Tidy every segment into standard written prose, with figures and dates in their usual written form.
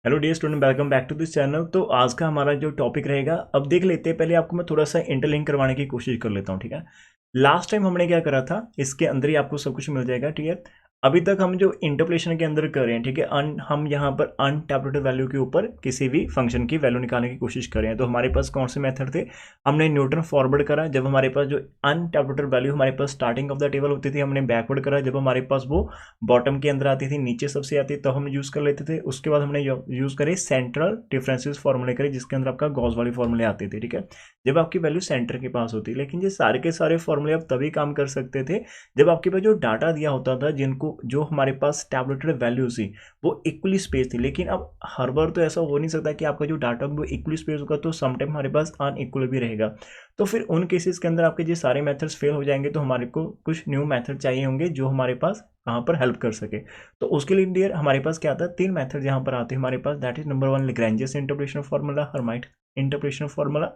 Hello dear student, welcome back to this channel. तो आज का हमारा जो टॉपिक रहेगा, अब देख लेते हैं। पहले आपको मैं थोड़ा सा इंटरलिंक करवाने की कोशिश कर लेता हूँ, ठीक है। लास्ट टाइम हमने क्या करा था, इसके अंदर ही आपको सब कुछ मिल जाएगा, ठीक है। अभी तक हम जो इंटरपोलेशन के अंदर कर रहे हैं, ठीक है, हम यहाँ पर अनटैब्यूटेड वैल्यू के ऊपर किसी भी फंक्शन की वैल्यू निकालने की कोशिश कर रहे हैं। तो हमारे पास कौन से मेथड थे, हमने न्यूटन फॉरवर्ड करा जब हमारे पास जो अनटैब्यूटेड वैल्यू हमारे पास स्टार्टिंग ऑफ द टेबल होती थी, हमने बैकवर्ड करा जब हमारे पास वो बॉटम के अंदर आती थी, नीचे सबसे आती तो हम यूज़ कर लेते थे। उसके बाद हमने यूज़ करे सेंट्रल डिफरेंसेस फॉर्मूले करे, जिसके अंदर आपका गॉस वाली फॉर्मूले आते थे, ठीक है, जब आपकी वैल्यू सेंटर के पास होती। लेकिन ये सारे के सारे फॉर्मूले आप तभी काम कर सकते थे जब आपके पास जो डाटा दिया होता था, जिनको जो हमारे पास टैबलेटेड वैल्यूज थी वो इक्वली स्पेस थी। लेकिन अब हर बार तो ऐसा हो नहीं सकता कि आपका जो डाटा वो इक्वली स्पेस होगा, तो समटाइम हमारे पास अनइक्वल भी रहेगा। तो फिर उन केसेस के अंदर आपके ये सारे मेथड्स फेल हो जाएंगे, तो हमारे को कुछ न्यू मेथड चाहिए होंगे जो हमारे पास कहाँ पर हेल्प कर सके। तो उसके लिए डियर हमारे पास क्या आता है, तीन मेथड यहाँ पर आते हैं हमारे पास। That is number one, Lagrange's interpolation formula, Hermite interpolation formula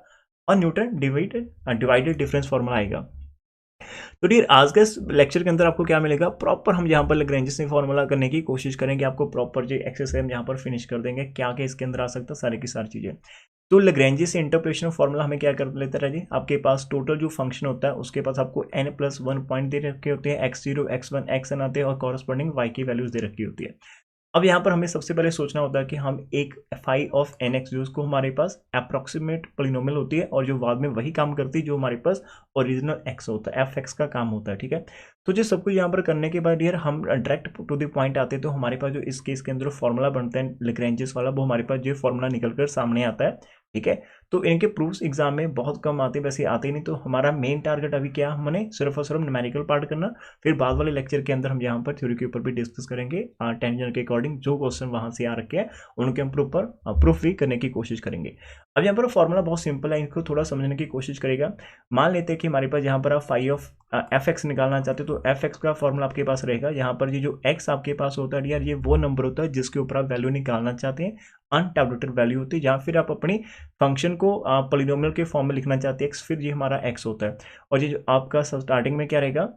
और न्यूटन डिवाइडेड डिफरेंस फार्मूला आएगा। तो डियर आज के इस लेक्चर के अंदर आपको क्या मिलेगा, प्रॉपर हम यहाँ पर लैग्रेंजियस फार्मूला करने की कोशिश करेंगे। आपको प्रॉपर जो एक्सरसाइज हम यहाँ पर फिनिश कर देंगे, क्या क्या इसके अंदर आ सकता है, सारी की सारी चीजें। तो लैग्रेंजियस इंटरपोलेशन फार्मूला हमें क्या कर लेता है जी, आपके पास टोटल जो फंक्शन होता है उसके पास आपको n+1 पॉइंट दे रखे होते हैं, x0 x1 xn आते हैं और कॉरस्पॉन्डिंग y की वैल्यूज दे रखी होती है। अब यहाँ पर हमें सबसे पहले सोचना होता है कि हम एक फाई ऑफ एन एक्स, जो उसको हमारे पास अप्रोक्सीमेट पोलिनोमियल होती है और जो बाद में वही काम करती है जो हमारे पास ओरिजिनल एक्स होता है, एफ एक्स का काम होता है, ठीक है। तो जो सब कुछ यहाँ पर करने के बाद यार हम डायरेक्ट टू द पॉइंट आते हैं। तो हमारे पास जो इस केस के अंदर फॉर्मूला बनता है लैग्रेंजियस वाला, वो हमारे पास जो फॉर्मूला निकल कर सामने आता है, ठीक है। तो इनके प्रूफ्स एग्जाम में बहुत कम आते हैं, वैसे आते नहीं। तो हमारा मेन टारगेट अभी क्या, हमने सिर्फ और सिर्फ न्यूमेरिकल पार्ट करना। फिर बाद वाले लेक्चर के अंदर हम यहाँ पर थ्योरी के ऊपर भी डिस्कस करेंगे, टेंजन के अकॉर्डिंग जो क्वेश्चन वहां से आ रखे हैं उनके हम प्रॉपर प्रूफ भी करने की कोशिश करेंगे। अब यहाँ पर फॉर्मूला बहुत सिंपल है, इनको थोड़ा समझने की कोशिश करेगा। मान लेते हैं कि हमारे पास यहाँ पर आप फाई ऑफ एफ एक्स निकालना चाहते हो, तो एफ एक्स का फॉर्मूला आपके पास रहेगा। यहाँ पर ये जो एक्स आपके पास होता है यार, ये वो नंबर होता है जिसके ऊपर आप वैल्यू निकालना चाहते हैं, अनटैब्यूटेड वैल्यू होती है। या फिर आप अपनी फंक्शन को पॉलिनोमियल के फॉर्म में लिखना चाहते हैं एक्स, फिर ये हमारा एक्स होता है। और ये जो आपका स्टार्टिंग में क्या रहेगा,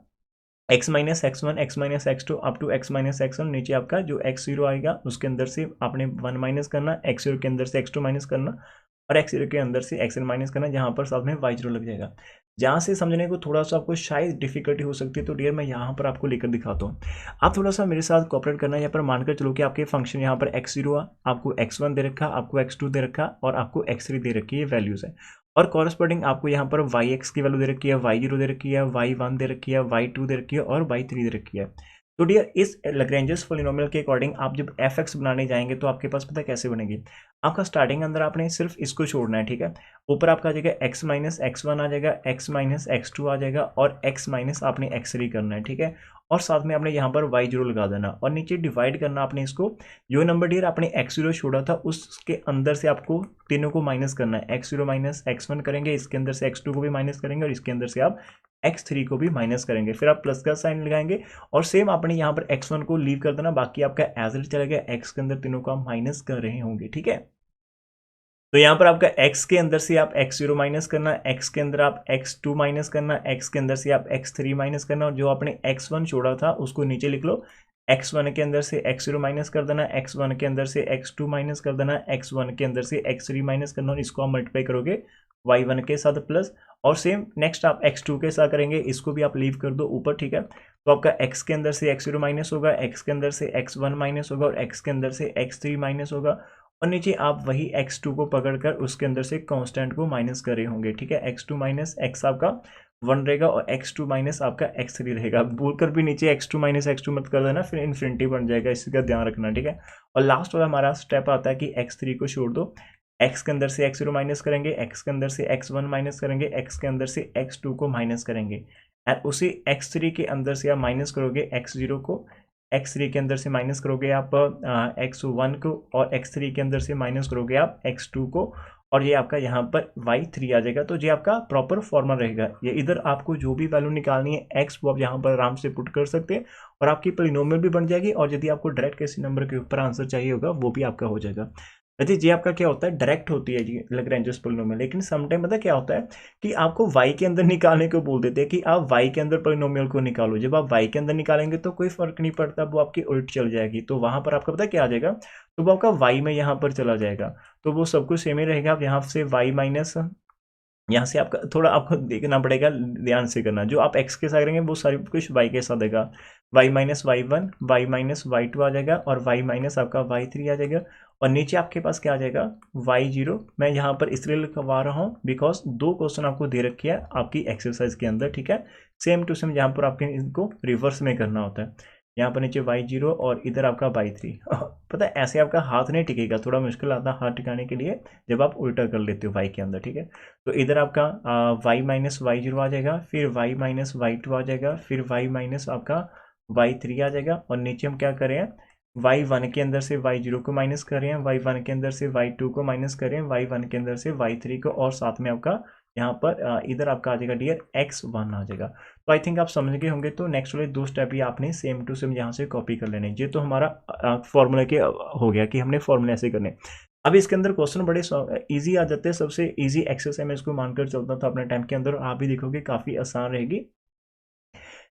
x-x1 x-x2 up to x-x1, नीचे आपका जो x0 आएगा उसके अंदर से आपने 1 माइनस करना, x0 के अंदर से x2 माइनस करना और x0 के अंदर से xn माइनस करना, जहाँ पर साथ में y0 लग जाएगा। जहाँ से समझने को थोड़ा सा आपको शायद डिफिकल्टी हो सकती है, तो डियर मैं यहाँ पर आपको लेकर दिखाता हूँ। आप थोड़ा सा मेरे साथ कोऑपरेट करना। यहाँ पर मानकर चलो कि आपके फंक्शन यहाँ पर x0 आपको x1 दे रखा, आपको x2 दे रखा और आपको x3 दे रखी है, वैल्यूज है। और कॉरस्पॉन्डिंग आपको यहाँ पर वाई एक्स की वैल्यू दे रखी है, y0 दे रखी है, y1 दे रखी है, y2 दे रखी है और y3 दे रखी है। तो डियर इस लैग्रेंजियस पॉलिनोमियल के अकॉर्डिंग आप जब एफ एक्स बनाने जाएंगे तो आपके पास पता कैसे बनेगी, आपका स्टार्टिंग अंदर आपने सिर्फ इसको छोड़ना है, ठीक है। ऊपर आपका आ जाएगा x-x1 आ जाएगा, x-x2 आ जाएगा और x माइनस आपने x3 करना है, ठीक है। और साथ में आपने यहाँ पर y0 लगा देना और नीचे डिवाइड करना आपने इसको। जो नंबर डियर आपने x0 छोड़ा था उसके अंदर से आपको तीनों को माइनस करना है। x0 माइनस x1 करेंगे, इसके अंदर से x2 को भी माइनस करेंगे और इसके अंदर से आप x3 को भी माइनस करेंगे। फिर आप प्लस का साइन लगाएंगे और सेम आपने यहाँ पर x1 को लीव कर देना, बाकी आपका एज इट चलेगा। x के अंदर तीनों को आप माइनस कर रहे होंगे, ठीक है। तो यहाँ पर आपका x के अंदर से आप x0 माइनस करना, x के अंदर आप x2 माइनस करना, x के अंदर से आप x3 माइनस करना और जो आपने x1 छोड़ा था उसको नीचे लिख लो। x1 के अंदर से x0 माइनस कर देना, x1 के अंदर से x2 माइनस कर देना, x1 के अंदर से x3 माइनस करना और इसको आप मल्टीप्लाई करोगे y1 के साथ प्लस। और सेम नेक्स्ट आप x2 के साथ करेंगे, इसको भी आप लीव कर दो ऊपर, ठीक है। तो आपका x के अंदर से x0 माइनस होगा, x के अंदर से x1 माइनस होगा और x के अंदर से x3 माइनस होगा और नीचे आप वही x2 को पकड़कर उसके अंदर से कांस्टेंट को माइनस कर रहे होंगे, ठीक है। x2 माइनस x आपका 1 रहेगा और x2 माइनस आपका x3 रहेगा। बोलकर भी नीचे x2 माइनस x2 मत कर देना, फिर इन्फिनिटी बन जाएगा, इसका ध्यान रखना, ठीक है। और लास्ट वाला हमारा स्टेप आता है कि x3 को छोड़ दो, x के अंदर से x0 माइनस करेंगे, x के अंदर से x1 माइनस करेंगे, x के अंदर से x2 को माइनस करेंगे एंड उसी x3 के अंदर से आप माइनस करोगे x0 को, x3 के अंदर से माइनस करोगे आप x1 को और x3 के अंदर से माइनस करोगे आप x2 को और ये आपका यहाँ पर y3 आ जाएगा। तो ये आपका प्रॉपर फॉर्मूला रहेगा। ये इधर आपको जो भी वैल्यू निकालनी है x वो आप यहाँ पर आराम से पुट कर सकते हैं और आपकी पॉलिनोमियल भी बन जाएगी और यदि आपको डायरेक्ट किसी नंबर के ऊपर आंसर चाहिए होगा वो भी आपका हो जाएगा। वैसे ये आपका क्या होता है, डायरेक्ट होती है जी लैग्रेंजियस पोलिनोमियल, लेकिन समटाइम पता क्या होता है कि आपको y के अंदर निकालने को बोल देते हैं कि आप y के अंदर पोलिनोमियल को निकालो। जब आप y के अंदर निकालेंगे तो कोई फर्क नहीं पड़ता, वो आपकी उल्ट चल जाएगी, तो वहां पर आपका पता क्या आ जाएगा, तो वो आपका y में यहाँ पर चला जाएगा, तो वो सब कुछ सेम ही रहेगा। आप यहाँ से y माइनस, यहाँ से आपका थोड़ा आपको देखना पड़ेगा, ध्यान से करना, जो आप x के साथ करेंगे वो सारी कुछ y के साथ देगा, y minus y one, y minus y two आ जाएगा, और y माइनस आपका y3 आ जाएगा, और नीचे आपके पास क्या आ जाएगा, y0। मैं यहाँ पर इसलिए लिखवा रहा हूँ बिकॉज दो क्वेश्चन आपको दे रखी है आपकी एक्सरसाइज के अंदर, ठीक है, सेम टू सेम यहाँ पर आपके इनको रिवर्स में करना होता है। यहाँ पर नीचे y0 और इधर आपका y3 पता है ऐसे आपका हाथ नहीं टिकेगा, थोड़ा मुश्किल आता है हाथ टिकाने के लिए जब आप उल्टा कर लेते हो y के अंदर, ठीक है। तो इधर आपका y माइनस y0 आ जाएगा, फिर y माइनस y2 आ जाएगा, फिर y माइनस आपका y3 आ जाएगा, और नीचे हम क्या करें हैं, y1 के अंदर से y0 को माइनस कर रहे हैं, y1 के अंदर से y2 को माइनस करें, y1 के अंदर से y3 को, और साथ में आपका यहाँ पर इधर आपका आ जाएगा डियर x1 आ जाएगा। तो आई थिंक आप समझ गए होंगे। तो नेक्स्ट वाले दो स्टेप ही आपने सेम टू सेम यहाँ से कॉपी कर लेने। ये तो हमारा फॉर्मूला के हो गया कि हमने फॉर्मूला ऐसे करने। अब इसके अंदर क्वेश्चन बड़े इजी आ जाते हैं, सबसे इजी एक्सरसाइज मैं इसको मानकर चलता था अपने टाइम के अंदर, आप भी देखोगे काफ़ी आसान रहेगी।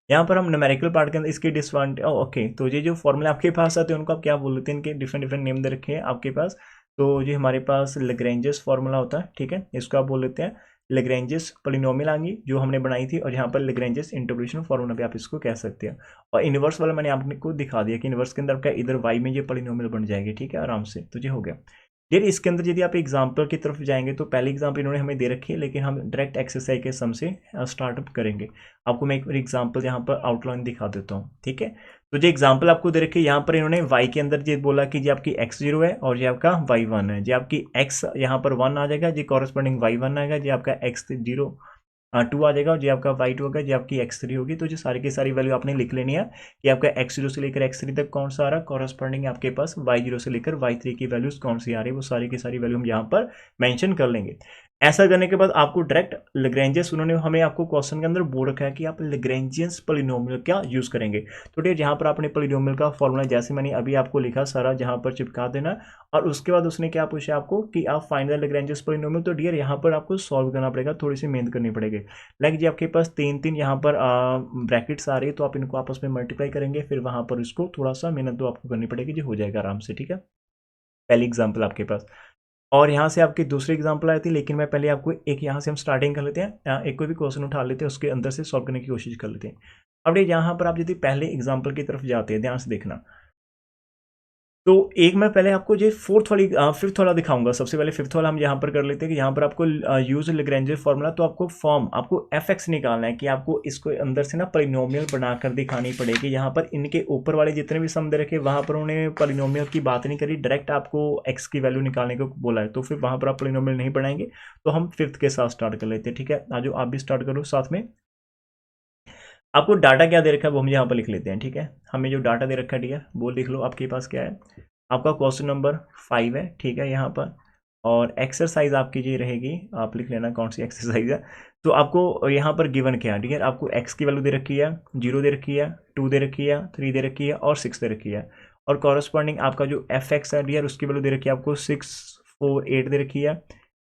यहाँ पर हम न्यूमेरिकल पार्ट के अंदर इसके डिसएडवांटेज, ओके, तो ये जो फॉर्मूला आपके पास आते हैं उनको आप क्या बोल देते हैं, इनके डिफरेंट डिफरेंट नेम दे रखे हैं आपके पास। तो ये हमारे पास लैग्रेंजियस फॉर्मूला होता है, ठीक है, इसको आप बोल लेते हैं लैग्रेंजियस पोलिनोमियल आएंगी जो हमने बनाई थी, और यहाँ पर लैग्रेंजियस इंटरपोलेशन फॉर्मूला भी आप इसको कह सकते हैं। और इनवर्स वाला मैंने आपको दिखा दिया कि इनवर्स के अंदर आपका इधर y में ये पोलिनोमियल बन जाएगी, ठीक है, आराम से। तो ये हो गया। यार इसके अंदर यदि आप एग्जाम्पल की तरफ जाएंगे तो पहले एग्जाम्पल इन्होंने हमें दे रखी है, लेकिन हम डायरेक्ट एक्सरसाइज के सम से स्टार्टअप करेंगे। आपको मैं एक एग्जाम्पल यहाँ पर आउटलाइन दिखा देता हूँ, ठीक है। तो जो एग्जाम्पल आपको दे रखी है यहाँ पर इन्होंने y के अंदर ये बोला कि ये आपकी x0 है और ये आपका y1 है, ये आपकी x यहाँ पर 1 आ जाएगा, ये कॉरेस्पॉन्डिंग y1 आएगा, ये आपका x0 2 आ जाएगा, जो आपका y2 होगा, जो आपकी x3 होगी। तो जो सारी की सारी वैल्यू आपने लिख लेनी है कि आपका x0 से लेकर x3 तक कौन सा आ रहा है, कॉरेस्पॉन्डिंग आपके पास y0 से लेकर y3 की वैल्यूज कौन सी आ रही है, वो सारी की सारी वैल्यू हम यहाँ पर मेंशन कर लेंगे। ऐसा करने के बाद आपको डायरेक्ट लैग्रेंजियस, उन्होंने हमें आपको क्वेश्चन के अंदर बोल रखा है कि आप लैग्रेंजियस पोलिनोमियल क्या यूज करेंगे। तो डियर जहाँ पर आपने पोलिनोमियल का फॉर्मूला जैसे मैंने अभी आपको लिखा सारा जहाँ पर चिपका देना, और उसके बाद उसने क्या पूछा आपको कि आप फाइंड द लैग्रेंजियस पोलिनोमियल। तो डियर यहाँ पर आपको सॉल्व करना पड़ेगा, थोड़ी सी मेहनत करनी पड़ेगी। लाइक जी आपके पास तीन तीन यहाँ पर ब्रैकेट्स आ रही है, तो आप इनको आपस में मल्टीप्लाई करेंगे, फिर वहाँ पर इसको थोड़ा सा मेहनत तो आपको करनी पड़ेगी, जो हो जाएगा आराम से, ठीक है। पहली एग्जाम्पल आपके पास, और यहाँ से आपकी दूसरी एग्जाम्पल आई थी, लेकिन मैं पहले आपको एक यहाँ से हम स्टार्टिंग कर लेते हैं, एक कोई भी क्वेश्चन उठा लेते हैं, उसके अंदर से सॉल्व करने की कोशिश कर लेते हैं। अब यहाँ पर आप यदि पहले एग्जाम्पल की तरफ जाते हैं, ध्यान से देखना। तो एक मैं पहले आपको ये फिफ्थ वाला दिखाऊंगा। सबसे पहले फिफ्थ वाला हम यहाँ पर कर लेते हैं कि यहाँ पर आपको यूज लैग्रेंजियस फॉर्मूला, तो आपको फॉर्म आपको fx निकालना है कि आपको इसको अंदर से ना पोलिनोमियल बनाकर दिखानी पड़ेगी। यहाँ पर इनके ऊपर वाले जितने भी सम दे रखे वहाँ पर उन्होंने पोलिनोमियल की बात नहीं करी, डायरेक्ट आपको x की वैल्यू निकालने को बोला है, तो फिर वहाँ पर आप पोलिनोमियल नहीं बनाएंगे। तो हम फिफ्थ के साथ स्टार्ट कर लेते हैं, ठीक है। आज आप भी स्टार्ट करो साथ में। आपको डाटा क्या दे रखा है वो हम यहाँ पर लिख लेते हैं, ठीक है। हमें जो डाटा दे रखा है डियर वो लिख लो, आपके पास क्या है, आपका क्वेश्चन नंबर 5 है, ठीक है, यहाँ पर। और एक्सरसाइज आपकी ये रहेगी, आप लिख लेना कौन सी एक्सरसाइज है। तो आपको यहाँ पर गिवन क्या है, ठीक है, आपको x की वैल्यू दे रखी है, 0 दे रखी है, 2 दे रखी है, 3 दे रखी है, और 6 दे रखी है। और कॉरस्पॉन्डिंग आपका जो fx है डियर उसकी वैल्यू दे रखी है आपको 648 दे रखी है,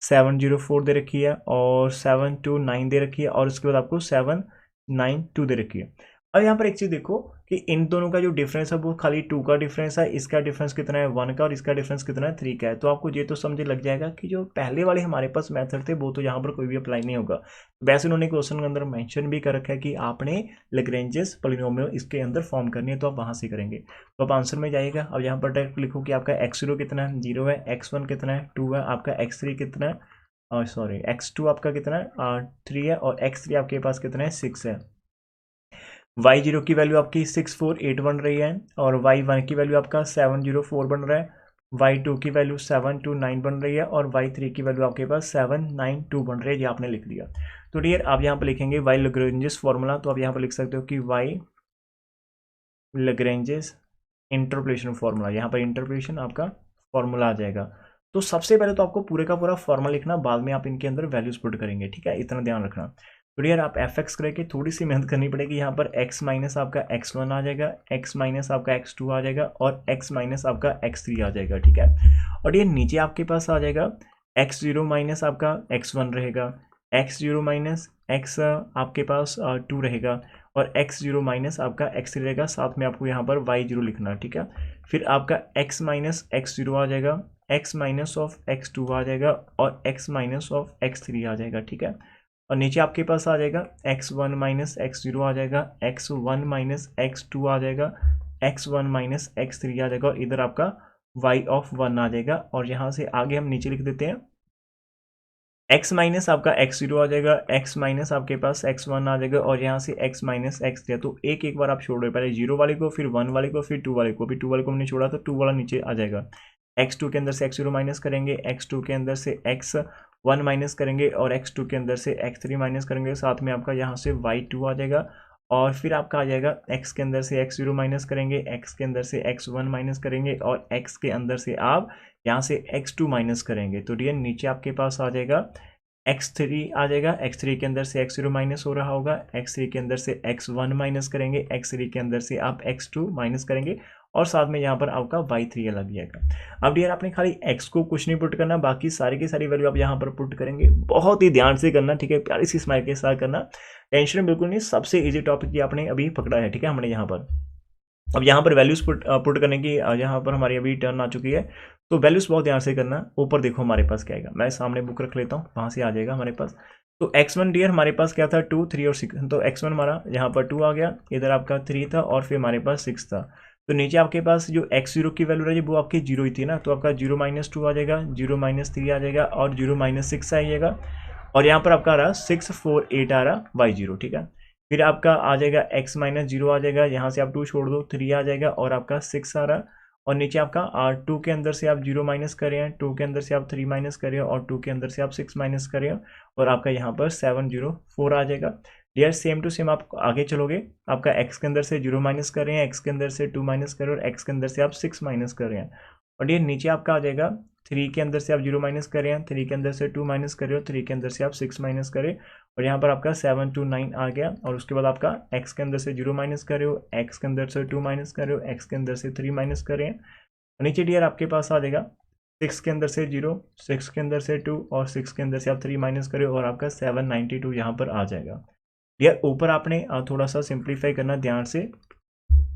704 दे रखी है, और 729 दे रखी है, और उसके बाद आपको 792 दे रखी है। अब यहाँ पर एक चीज़ देखो कि इन दोनों का जो डिफरेंस है वो खाली 2 का डिफरेंस है, इसका डिफरेंस कितना है 1 का, और इसका डिफरेंस कितना है 3 का है। तो आपको ये तो समझ लग जाएगा कि जो पहले वाले हमारे पास मेथड थे वो तो यहाँ पर कोई भी अप्लाई नहीं होगा। वैसे उन्होंने क्वेश्चन के अंदर मेंशन भी कर रखा है कि आपने लैग्रेंजियस पोलिनोमियल इसके अंदर फॉर्म करनी है, तो आप वहाँ से करेंगे। तो आप आंसर में जाइएगा। अब यहाँ पर डायरेक्ट लिखो कि आपका x0 कितना है, 0 है, x1 कितना है, 2 है, आपका x3 कितना है, और सॉरी x2 आपका कितना है 3 है, और x3 आपके पास कितना है 6 है। y0 की वैल्यू आपकी 648 बन रही है, और y1 की वैल्यू आपका 704 बन रहा है, y2 की वैल्यू 729 बन रही है, और y3 की वैल्यू आपके पास 792 बन रही है। ये आपने लिख दिया। तो डियर आप यहाँ पर लिखेंगे y लैग्रेंजियस फॉर्मूला, तो आप यहाँ पर लिख सकते हो कि y लैग्रेंजियस इंटरपोलेशन फॉर्मूला, यहाँ पर इंटरपोलेशन आपका फॉर्मूला आ जाएगा। तो सबसे पहले तो आपको पूरे का पूरा फॉर्मूला लिखना, बाद में आप इनके अंदर वैल्यूज पुट करेंगे, ठीक है, इतना ध्यान रखना। तो यार आप एफ एक्स करके थोड़ी सी मेहनत करनी पड़ेगी। यहाँ पर x माइनस आपका x1 आ जाएगा, x माइनस आपका x2 आ जाएगा और x माइनस आपका x3 आ जाएगा, ठीक है। और ये नीचे आपके पास आ जाएगा x0 माइनस आपका x1 रहेगा, x0 माइनस x आपके पास 2 रहेगा और x0 माइनस आपका x3 रहेगा। साथ में आपको यहाँ पर y0 लिखना, ठीक है। फिर आपका x माइनस x0 आ जाएगा, x माइनस ऑफ x2 आ जाएगा और x माइनस ऑफ x3 आ जाएगा, ठीक है। और नीचे आपके पास आ जाएगा x1 माइनस x0 आ जाएगा, x1 माइनस x2 आ जाएगा, x1 माइनस x3 आ जाएगा और इधर आपका y ऑफ 1 आ जाएगा। और यहाँ से आगे हम नीचे लिख देते हैं x माइनस आपका x0 आ जाएगा, x माइनस आपके पास x1 आ जाएगा और यहाँ से x माइनस x3। तो एक एक बार आप छोड़ रहे हो, पहले 0 वाले को, फिर 1 वाले को, फिर 2 वाले को। अभी 2 वाले को हमने छोड़ा तो 2 वाला नीचे आ जाएगा। x2 के अंदर से x0 माइनस करेंगे, x2 के अंदर से x1 माइनस करेंगे और x2 के अंदर से x3 माइनस करेंगे। साथ में आपका यहाँ से y2 आ जाएगा और फिर आपका आ जाएगा x के अंदर से x0 माइनस करेंगे, x के अंदर से x1 माइनस करेंगे और x के अंदर से आप यहाँ से x2 माइनस करेंगे। तो डियर नीचे आपके पास आ जाएगा x3 आ जाएगा, x3 के अंदर से x0 माइनस हो रहा होगा, x3 के अंदर से x1 माइनस करेंगे, x3 के अंदर से आप x2 माइनस करेंगे और साथ में यहाँ पर आपका y3 अलग जाएगा। अब डियर आपने खाली x को कुछ नहीं पुट करना, बाकी सारी की सारी वैल्यू आप यहाँ पर पुट करेंगे। बहुत ही ध्यान से करना, ठीक है, प्यारी सी स्माइल के साथ करना, टेंशन बिल्कुल नहीं। सबसे ईजी टॉपिक ये आपने अभी पकड़ा है, ठीक है, हमने यहाँ पर। अब यहाँ पर वैल्यूज पुट करने की यहाँ पर हमारी अभी टर्न आ चुकी है, तो वैल्यूज बहुत ध्यान से करना। ऊपर देखो हमारे पास क्या आएगा, मैं सामने बुक रख लेता हूँ, वहाँ से आ जाएगा हमारे पास। तो x1 डियर हमारे पास क्या था, 2, 3 और 6। तो x1 हमारा यहाँ पर 2 आ गया, इधर आपका 3 था और फिर हमारे पास 6 था। तो नीचे आपके पास जो x0 की वैल्यू रही वो आपकी 0 ही थी ना, तो आपका 0 माइनस 2 आ जाएगा, 0 माइनस 3 आ जाएगा और 0 माइनस 6 आइएगा। और यहाँ पर आपका आ रहा 6, 4, 8 आ रहा y0, ठीक है। फिर आपका आ जाएगा x माइनस 0 आ जाएगा, यहाँ से आप 2 छोड़ दो, 3 आ जाएगा और आपका 6 आ रहा। और नीचे आपका R2 के अंदर से आप 0 माइनस कर रहे हैं, 2 के अंदर से आप 3 माइनस कर रहे हो और 2 के अंदर से आप 6 माइनस कर रहे हो और आपका यहाँ पर 704 आ जाएगा। डियर सेम टू सेम आप आगे चलोगे, आपका x के अंदर से 0 माइनस कर रहे हैं, x के अंदर से 2 माइनस कर रहे हो और x के अंदर से आप 6 माइनस कर रहे हैं। और डियर नीचे आपका आ जाएगा 3 के अंदर से आप 0 माइनस कर रहे हैं, 3 के अंदर से 2 माइनस कर रहे हो, 3 के अंदर से आप 6 माइनस करें और यहाँ पर आपका 7 to 9 आ गया। और उसके बाद आपका x के अंदर से 0 माइनस कर रहे हो, x के अंदर से 2 माइनस कर रहे हो, x के अंदर से 3 माइनस कर रहे हैं। नीचे डियर आपके पास आ जाएगा 6 के अंदर से 0, 6 के अंदर से 2 और 6 के अंदर से आप 3 माइनस करें और आपका 792 यहाँ पर आ जाएगा। डियर ऊपर आपने थोड़ा सा सिंप्लीफाई करना ध्यान से,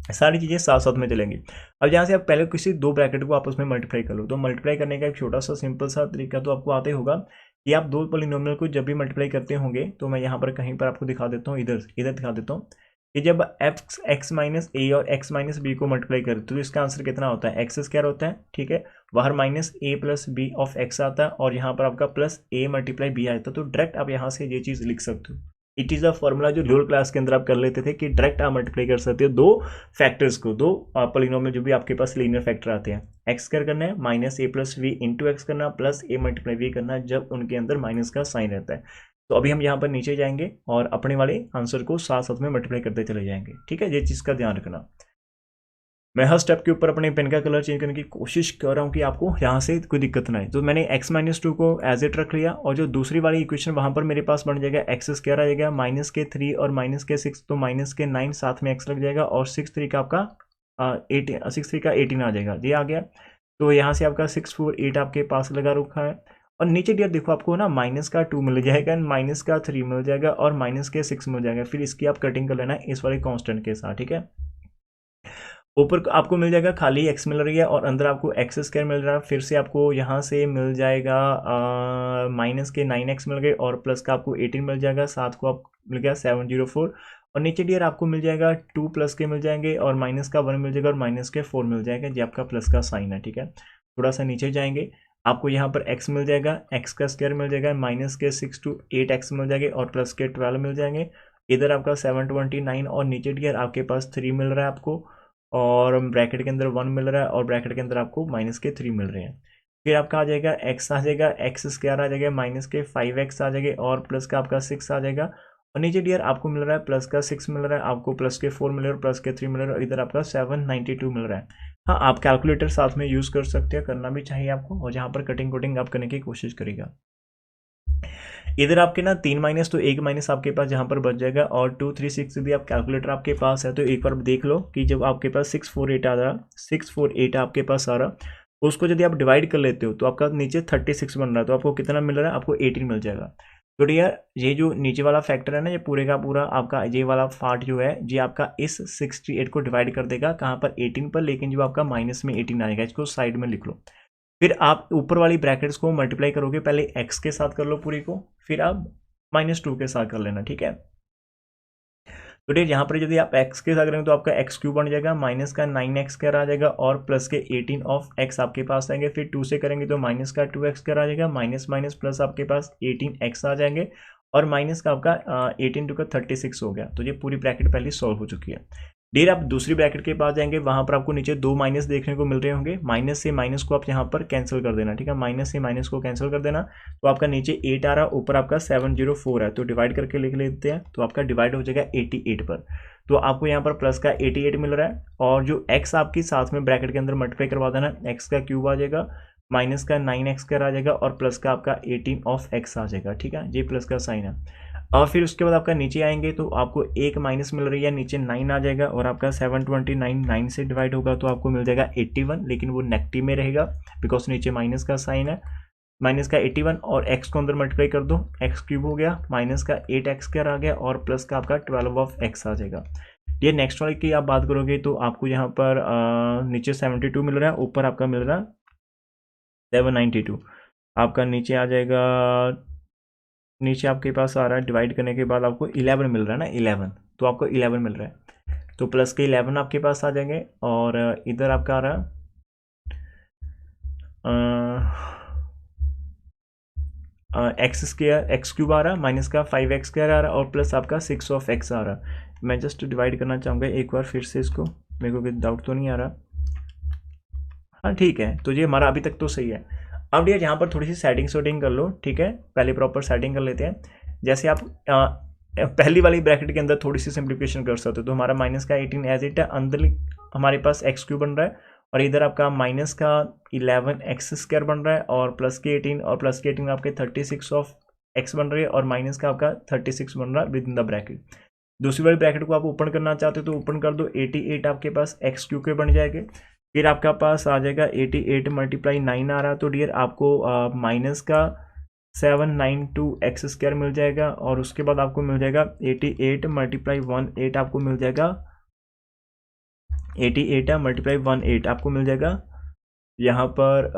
सारी चीज़ें साथ साथ में चलेंगी। अब यहाँ से आप पहले किसी दो ब्रैकेट को आपस में मल्टीप्लाई कर लो, तो मल्टीप्लाई करने का एक छोटा सा सिंपल सा तरीका तो आपको आता ही होगा कि आप दो पॉलिनोमियल को जब भी मल्टीप्लाई करते होंगे, तो मैं यहाँ पर कहीं पर आपको दिखा देता हूँ, इधर दिखा देता हूँ कि जब x माइनस ए और x माइनस बी को मल्टीप्लाई करते तो इसका आंसर कितना होता है, एक्स स्क्वायर होता है, ठीक है। बाहर minus a plus b of x आता है और यहाँ पर आपका प्लस ए मल्टीप्लाई बी आता है। तो डायरेक्ट आप यहाँ से ये चीज़ लिख सकते हो। इट इज़ अ फॉर्मूला जो लोअर क्लास के अंदर आप कर लेते थे कि डायरेक्ट आप मल्टीप्लाई कर सकते हो दो फैक्टर्स को, दो पॉलिनोमियल जो भी आपके पास लीनियर फैक्टर आते हैं। एक्स स्क्वायर करना है, minus a plus v into x करना, प्लस ए मल्टीप्लाई वी करना जब उनके अंदर माइनस का साइन रहता है। तो अभी हम यहाँ पर नीचे जाएंगे और अपने वाले आंसर को साथ साथ में मल्टीप्लाई करते चले जाएंगे, ठीक है। ये चीज़ का ध्यान रखना। मैं हर स्टेप के ऊपर अपने पेन का कलर चेंज करने की कोशिश कर रहा हूँ कि आपको यहाँ से कोई दिक्कत ना आए। तो मैंने x माइनस 2 को एज इट रख लिया और जो दूसरी वाली इक्वेशन वहाँ पर मेरे पास बन जाएगा एक्स स्क्वायर आ जाएगा, माइनस के 3 और माइनस के 6, तो माइनस के 9 साथ में x लग जाएगा और 6 3 का आपका 18 आ जाएगा, ये आ गया। तो यहाँ से आपका 6 4 8 आपके पास लगा रखा है। और नीचे डियर देखो आपको ना माइनस का 2 मिल जाएगा, माइनस का 3 मिल जाएगा और माइनस के 6 मिल जाएगा। फिर इसकी आप कटिंग कर लेना है इस वाले कांस्टेंट के साथ, ठीक है। ऊपर आपको मिल जाएगा खाली x मिल रही है और अंदर आपको एक्स स्क्वायर मिल रहा है। फिर से आपको यहाँ से मिल जाएगा माइनस के 9x मिल गए और प्लस का आपको 18 मिल जाएगा, साथ को आप मिल गया 704। और नीचे डियर आपको मिल जाएगा 2 प्लस के मिल जाएंगे और माइनस का 1 मिल जाएगा और माइनस के 4 मिल जाएगा, ये आपका प्लस का साइन है, ठीक है। थोड़ा सा नीचे जाएंगे, आपको यहाँ पर x मिल जाएगा, x का स्क्वायर मिल जाएगा, माइनस के 6 to 8x मिल जाएंगे और प्लस के 12 मिल जाएंगे। इधर आपका 729 और नीचे डियर आपके पास 3 मिल रहा है आपको और ब्रैकेट के अंदर 1 मिल रहा है और ब्रैकेट के अंदर आपको माइनस के 3 मिल रहे हैं। फिर आपका आ जाएगा x आ जाएगा, एक्स स्क्वायर आ जाएगा, माइनस के 5x आ जाएगा और प्लस का आपका 6 आ जाएगा। और नीचे डियर आपको मिल रहा है प्लस का 6 मिल रहा है, आपको प्लस के 4 मिल रहा है और प्लस के 3 मिल रहा है और इधर आपका 792 मिल रहा है। हाँ, आप कैलकुलेटर साथ में यूज़ कर सकते हैं, करना भी चाहिए आपको, और जहाँ पर कटिंग आप करने की कोशिश करेगा। इधर आपके ना 3 माइनस तो 1 माइनस आपके पास जहाँ पर बच जाएगा, और 2 3 6 भी आप कैलकुलेटर आपके पास है तो एक बार देख लो कि जब आपके पास 648 आ रहा, 648 आपके पास आ रहा, उसको यदि आप डिवाइड कर लेते हो तो आपका नीचे 36 बन रहा है, तो आपको कितना मिल रहा है, आपको 18 मिल जाएगा। तो डियर ये जो नीचे वाला फैक्टर है ना, ये पूरे का पूरा आपका ये वाला पार्ट जो है ये आपका इस 68 को डिवाइड कर देगा कहाँ पर, 18 पर, लेकिन जो आपका माइनस में 18 आएगा, इसको साइड में लिख लो। फिर आप ऊपर वाली ब्रैकेट्स को मल्टीप्लाई करोगे, पहले एक्स के साथ कर लो पूरी को, फिर आप -2 के साथ कर लेना, ठीक है। तो ठीक, यहाँ पर यदि आप x के साथ करेंगे तो आपका एक्स क्यूब बन जाएगा, माइनस का 9x स्क्वायर आ जाएगा, और प्लस के 18 ऑफ x आपके पास आएंगे। फिर 2 से करेंगे तो माइनस का 2x स्क्वायर आ जाएगा, माइनस माइनस प्लस आपके पास 18x आ जाएंगे, और माइनस का आपका 18 टू का 36 हो गया। तो ये पूरी ब्रैकेट पहले सॉल्व हो चुकी है। डेर आप दूसरी ब्रैकेट के पास जाएंगे, वहां पर आपको नीचे 2 माइनस देखने को मिल रहे होंगे, माइनस से माइनस को आप यहाँ पर कैंसिल कर देना, ठीक है, माइनस से माइनस को कैंसिल कर देना। तो आपका नीचे 8 आ रहा, ऊपर आपका 704 है, तो डिवाइड करके लिख लेते हैं, तो आपका डिवाइड हो जाएगा 88 पर। तो आपको यहाँ पर प्लस का 88 मिल रहा है, और जो x आपकी साथ में ब्रैकेट के अंदर मल्टीप्लाई करवा देना, x का क्यूब आ जाएगा, माइनस का 9x स्क्वायर आ जाएगा, और प्लस का आपका 18 ऑफ x आ जाएगा, ठीक है, ये प्लस का साइन है। और फिर उसके बाद आपका नीचे आएंगे तो आपको एक माइनस मिल रही है, नीचे 9 आ जाएगा, और आपका 729 9 से डिवाइड होगा तो आपको मिल जाएगा 81, लेकिन वो नेगेटिव में रहेगा बिकॉज नीचे माइनस का साइन है। माइनस का 81 और x को अंदर मल्टीप्लाई कर दो, एक्स क्यूब हो गया, माइनस का 8x स्क्वायर आ गया, और प्लस का आपका 12 ऑफ x आ जाएगा। ये नेक्स्ट वाले की आप बात करोगे तो आपको यहाँ पर नीचे 72 मिल रहा है, ऊपर आपका मिल रहा है 792, आपका नीचे आ जाएगा, नीचे आपके पास आ रहा है डिवाइड करने के बाद आपको 11 मिल रहा है ना, 11, तो आपको 11 मिल रहा है, तो प्लस के 11 आपके पास आ जाएंगे, और इधर आपका आ रहा एक्स स्क्वायर, एक्स क्यूब आ रहा, माइनस का 5x स्क्वायर आ रहा, और प्लस आपका 6 ऑफ x आ रहा। मैं जस्ट डिवाइड करना चाहूँगा एक बार फिर से इसको, मेरे को कोई डाउट तो नहीं आ रहा। हाँ ठीक है, तो ये हमारा अभी तक तो सही है। अब डियर यहाँ पर थोड़ी सी सेटिंग कर लो, ठीक है, पहले प्रॉपर सेटिंग कर लेते हैं। जैसे आप पहली वाली ब्रैकेट के अंदर थोड़ी सी सिंप्लीफिकेशन कर सकते हो, तो हमारा माइनस का 18 एज इट है, अंदर हमारे पास एक्स क्यूब बन रहा है, और इधर आपका माइनस का 11 एक्स स्क्वायर बन रहा है, और प्लस के 18, और प्लस के 18 आपके 36 ऑफ एक्स बन रही है, और माइनस का आपका 36 बन रहा है विद इन द ब्रैकेट। दूसरी वाली ब्रैकेट को आप ओपन करना चाहते हो तो ओपन कर दो, 88 आपके पास एक्स क्यूब के बन जाएंगे, फिर आपका पास आ जाएगा 88 मल्टीप्लाई 9 आ रहा, तो डियर आपको माइनस का 792 एक्स स्क्वायर मिल जाएगा, और उसके बाद आपको मिल जाएगा 88 मल्टीप्लाई 18 आपको मिल जाएगा, 88 मल्टीप्लाई 18 आपको मिल जाएगा यहाँ पर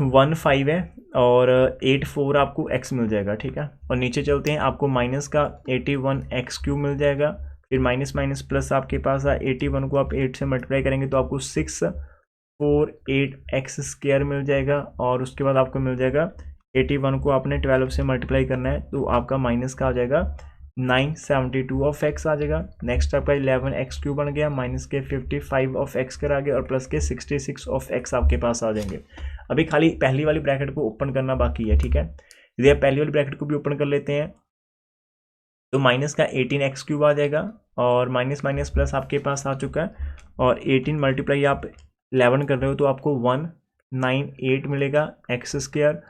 15 है, और 84 आपको x मिल जाएगा, ठीक है। और नीचे चलते हैं, आपको माइनस का 81 एक्स क्यूब मिल जाएगा, फिर माइनस माइनस प्लस आपके पास है 81 को आप 8 से मल्टीप्लाई करेंगे तो आपको 648 एक्स स्क्वायर मिल जाएगा, और उसके बाद आपको मिल जाएगा 81 को आपने 12 से मल्टीप्लाई करना है, तो आपका माइनस का आ जाएगा 972 ऑफ एक्स आ जाएगा। नेक्स्ट आपका 11 एक्स क्यूब बन गया, माइनस के 55 ऑफ एक्स कर आ गया, और प्लस के 66 ऑफ एक्स आपके पास आ जाएंगे। अभी खाली पहली वाली ब्रैकेट को ओपन करना बाकी है, ठीक है। यदि आप पहली वाली ब्रैकेट को भी ओपन कर लेते हैं तो माइनस का 18 एक्स क्यूब आ जाएगा, और माइनस माइनस प्लस आपके पास आ चुका है, और 18 मल्टीप्लाई आप 11 कर रहे हो तो आपको 198 मिलेगा एक्स स्क्वायर,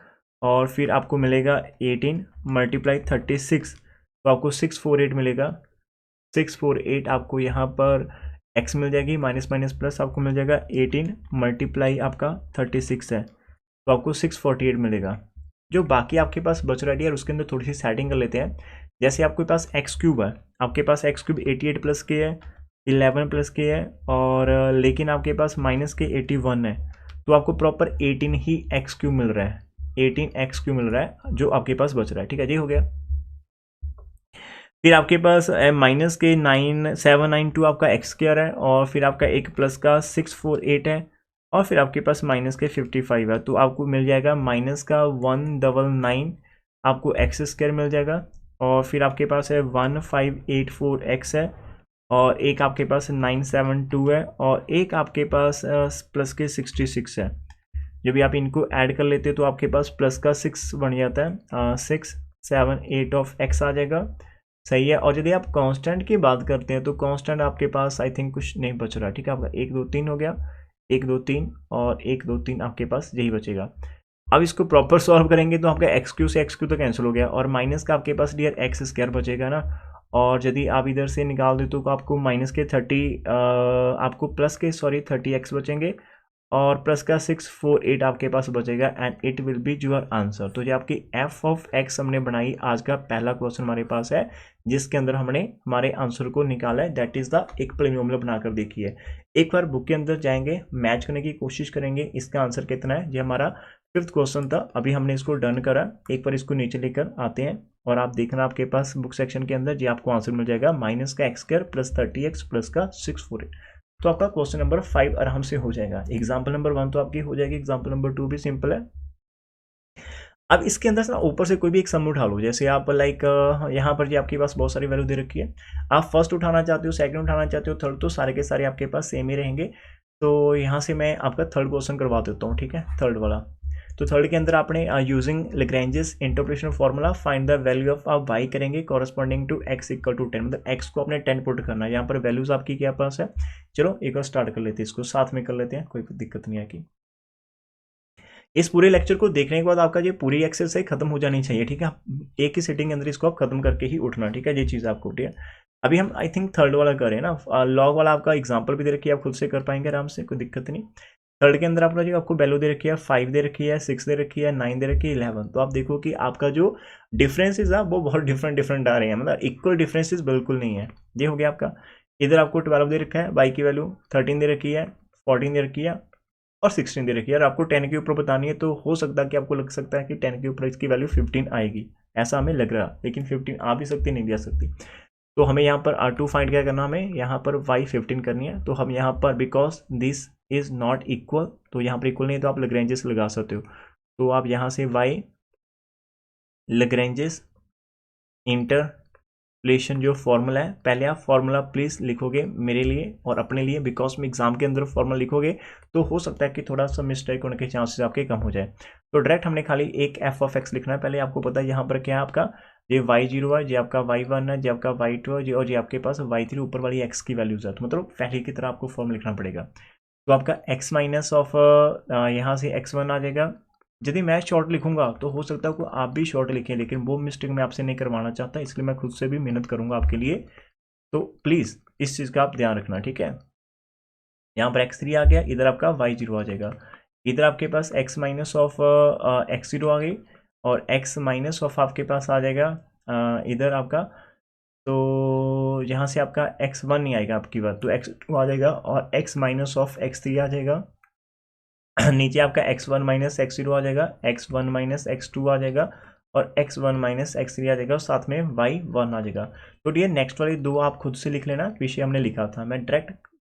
और फिर आपको मिलेगा 18 मल्टीप्लाई 36, तो आपको 648 मिलेगा, 648 आपको यहाँ पर x मिल जाएगी, माइनस माइनस प्लस आपको मिल जाएगा 18 मल्टीप्लाई आपका 36 है, तो आपको 648 मिलेगा। जो बाकी आपके पास बच रहा है उसके अंदर थोड़ी सी सेटिंग कर लेते हैं। जैसे आपके पास एक्स क्यूब है, आपके पास एक्स क्यूब 88 प्लस के है, 11 प्लस के है, और लेकिन आपके पास माइनस के 81 है, तो आपको प्रॉपर 18 ही एक्स क्यूब मिल रहा है, 18 एक्स क्यूब मिल रहा है जो आपके पास बच रहा है, ठीक है, ये हो गया। फिर आपके पास माइनस के 792 आपका एक्स स्क्वायर है, और फिर आपका एक प्लस का 648 है, और फिर आपके पास माइनस के 55 है, तो आपको मिल जाएगा माइनस का 199 आपको एक्स स्क्वायर मिल जाएगा, और फिर आपके पास है 1584 एक्स है, और एक आपके पास 972 है, और एक आपके पास प्लस के 66 है। जब भी आप इनको ऐड कर लेते हैं तो आपके पास प्लस का 6 बन जाता है, 678 ऑफ एक्स आ जाएगा, सही है। और यदि आप कांस्टेंट की बात करते हैं तो कांस्टेंट आपके पास आई थिंक कुछ नहीं बच रहा, ठीक है, आपका 1 2 3 हो गया, 1 2 3 और 1 2 3 आपके पास यही बचेगा। अब इसको प्रॉपर सॉल्व करेंगे तो आपका एक्स क्यू से एक्स क्यू तो कैंसिल हो गया, और माइनस का आपके पास डियर एक्स स्क्वायर बचेगा ना, और यदि आप इधर से निकाल दे तो आपको माइनस के 30 आपको प्लस के 30 एक्स बचेंगे, और प्लस का 648 आपके पास बचेगा, and it will be your answer. तो ये आपकी एफ ऑफ एक्स हमने बनाई, आज का पहला क्वेश्चन हमारे पास है जिसके अंदर हमने हमारे आंसर को निकाला है, दैट इज द एक पोलीनोमियल बनाकर देखिए। एक बार बुक के अंदर जाएंगे, मैच करने की कोशिश करेंगे, इसका आंसर कितना है। ये हमारा 5th क्वेश्चन था, अभी हमने इसको डन करा। एक बार इसको नीचे लेकर आते हैं और आप देखना आपके पास बुक सेक्शन के अंदर ये आपको आंसर मिल जाएगा, माइनस का x square plus 30x plus का 648। तो आपका क्वेश्चन नंबर 5 आराम से हो जाएगा। एग्जाम्पल नंबर 1 तो आपकी हो जाएगी, एग्जाम्पल नंबर 2 भी सिंपल है। अब इसके अंदर से ऊपर से कोई भी एक सम उठा लो, जैसे आप लाइक यहाँ पर जी आपके पास बहुत सारी वैल्यू दे रखी है, आप फर्स्ट उठाना चाहते हो, सेकंड उठाना चाहते हो, थर्ड, तो सारे के सारे आपके पास सेम ही रहेंगे। तो यहाँ से मैं आपका थर्ड क्वेश्चन करवा देता हूँ, ठीक है, थर्ड वाला। तो थर्ड के अंदर आपने using Lagrange's interpolation formula find the value of आप वाई करेंगे corresponding to x equal to 10, मतलब एक्स को आपने 10 पुट करना है। यहाँ पर वैल्यूज आपकी क्या पास है। चलो एक बार स्टार्ट कर लेते हैं, इसको साथ में कर लेते हैं, कोई दिक्कत नहीं आएगी। इस पूरे लेक्चर को देखने के बाद आपका ये पूरी एक्सरसाइज खत्म हो जानी चाहिए, ठीक है। एक ही सिटिंग के अंदर इसको आप खत्म करके ही उठना, ठीक है, ये चीज़ आपको, ठीक है। अभी हम आई थिंक थर्ड वाला करें ना, लॉग वाला आपका एग्जाम्पल भी दे रखी है, आप खुद से कर पाएंगे आराम से, कोई दिक्कत नहीं। थर्ड के अंदर आपका जो आपको वैल्यू दे रखी है 5 दे रखी है, 6 दे रखी है, 9 दे रखी है, 11। तो आप देखो कि आपका जो डिफरेंसेज है वो बहुत डिफरेंट आ रहे हैं, मतलब इक्वल डिफरेंसेज बिल्कुल नहीं है। ये हो गया आपका। इधर आपको 12 दे रखा है, वाई की वैल्यू 13 दे रखी है, 14 दे रखी है, और 16 दे रखी है। अगर आपको 10 के ऊपर बतानी है तो हो सकता है कि आपको लग सकता है कि 10 के ऊपर इसकी वैल्यू 15 आएगी, ऐसा हमें लग रहा, लेकिन 15 आ भी सकती, नहीं भी आ सकती। तो हमें यहाँ पर R2 फाइंड क्या करना, हमें यहाँ पर y 15 करनी है। तो हम यहाँ पर because this is not equal, तो यहाँ पर इक्वल नहीं है तो आप लैग्रेंजेस लगा सकते हो। तो आप यहाँ से y लैग्रेंजेस इंटरपोलेशन जो फॉर्मूला है, पहले आप फॉर्मूला प्लीज लिखोगे मेरे लिए और अपने लिए, बिकॉज में एग्जाम के अंदर फॉर्मूला लिखोगे तो हो सकता है कि थोड़ा सा मिस्टेक होने के चांसेस आपके कम हो जाए। तो डायरेक्ट हमने खाली एक एफ ऑफ एक्स लिखना है। पहले आपको पता है यहाँ पर क्या है आपका, ये y0 है, ये आपका y1 है, ये आपका y2 है, और ये आपके पास y3 ऊपर वाली x की वैल्यूज है। तो मतलब पहले की तरह आपको फॉर्म लिखना पड़ेगा। तो आपका x माइनस ऑफ यहाँ से x1 आ जाएगा। यदि मैं शॉर्ट लिखूंगा तो हो सकता है कि आप भी शॉर्ट लिखें, लेकिन वो मिस्टेक मैं आपसे नहीं करवाना चाहता, इसलिए मैं खुद से भी मेहनत करूंगा आपके लिए। तो प्लीज़ इस चीज़ का आप ध्यान रखना, ठीक है। यहाँ पर x3 आ गया, इधर आपका y0 आ जाएगा, इधर आपके पास x माइनस ऑफ x0 आ गई, और x माइनस ऑफ आपके पास आ जाएगा इधर आपका, तो यहाँ से आपका x1 नहीं आएगा आपकी बात, तो x2 आ जाएगा, और x माइनस ऑफ x3 आ जाएगा। नीचे आपका x1 माइनस x0 आ जाएगा, x1 माइनस x2 आ जाएगा, और x1 माइनस x3 आ जाएगा, और साथ में y1 आ जाएगा। तो डियर नेक्स्ट वाली दो आप खुद से लिख लेना, विषय हमने लिखा था। मैं डायरेक्ट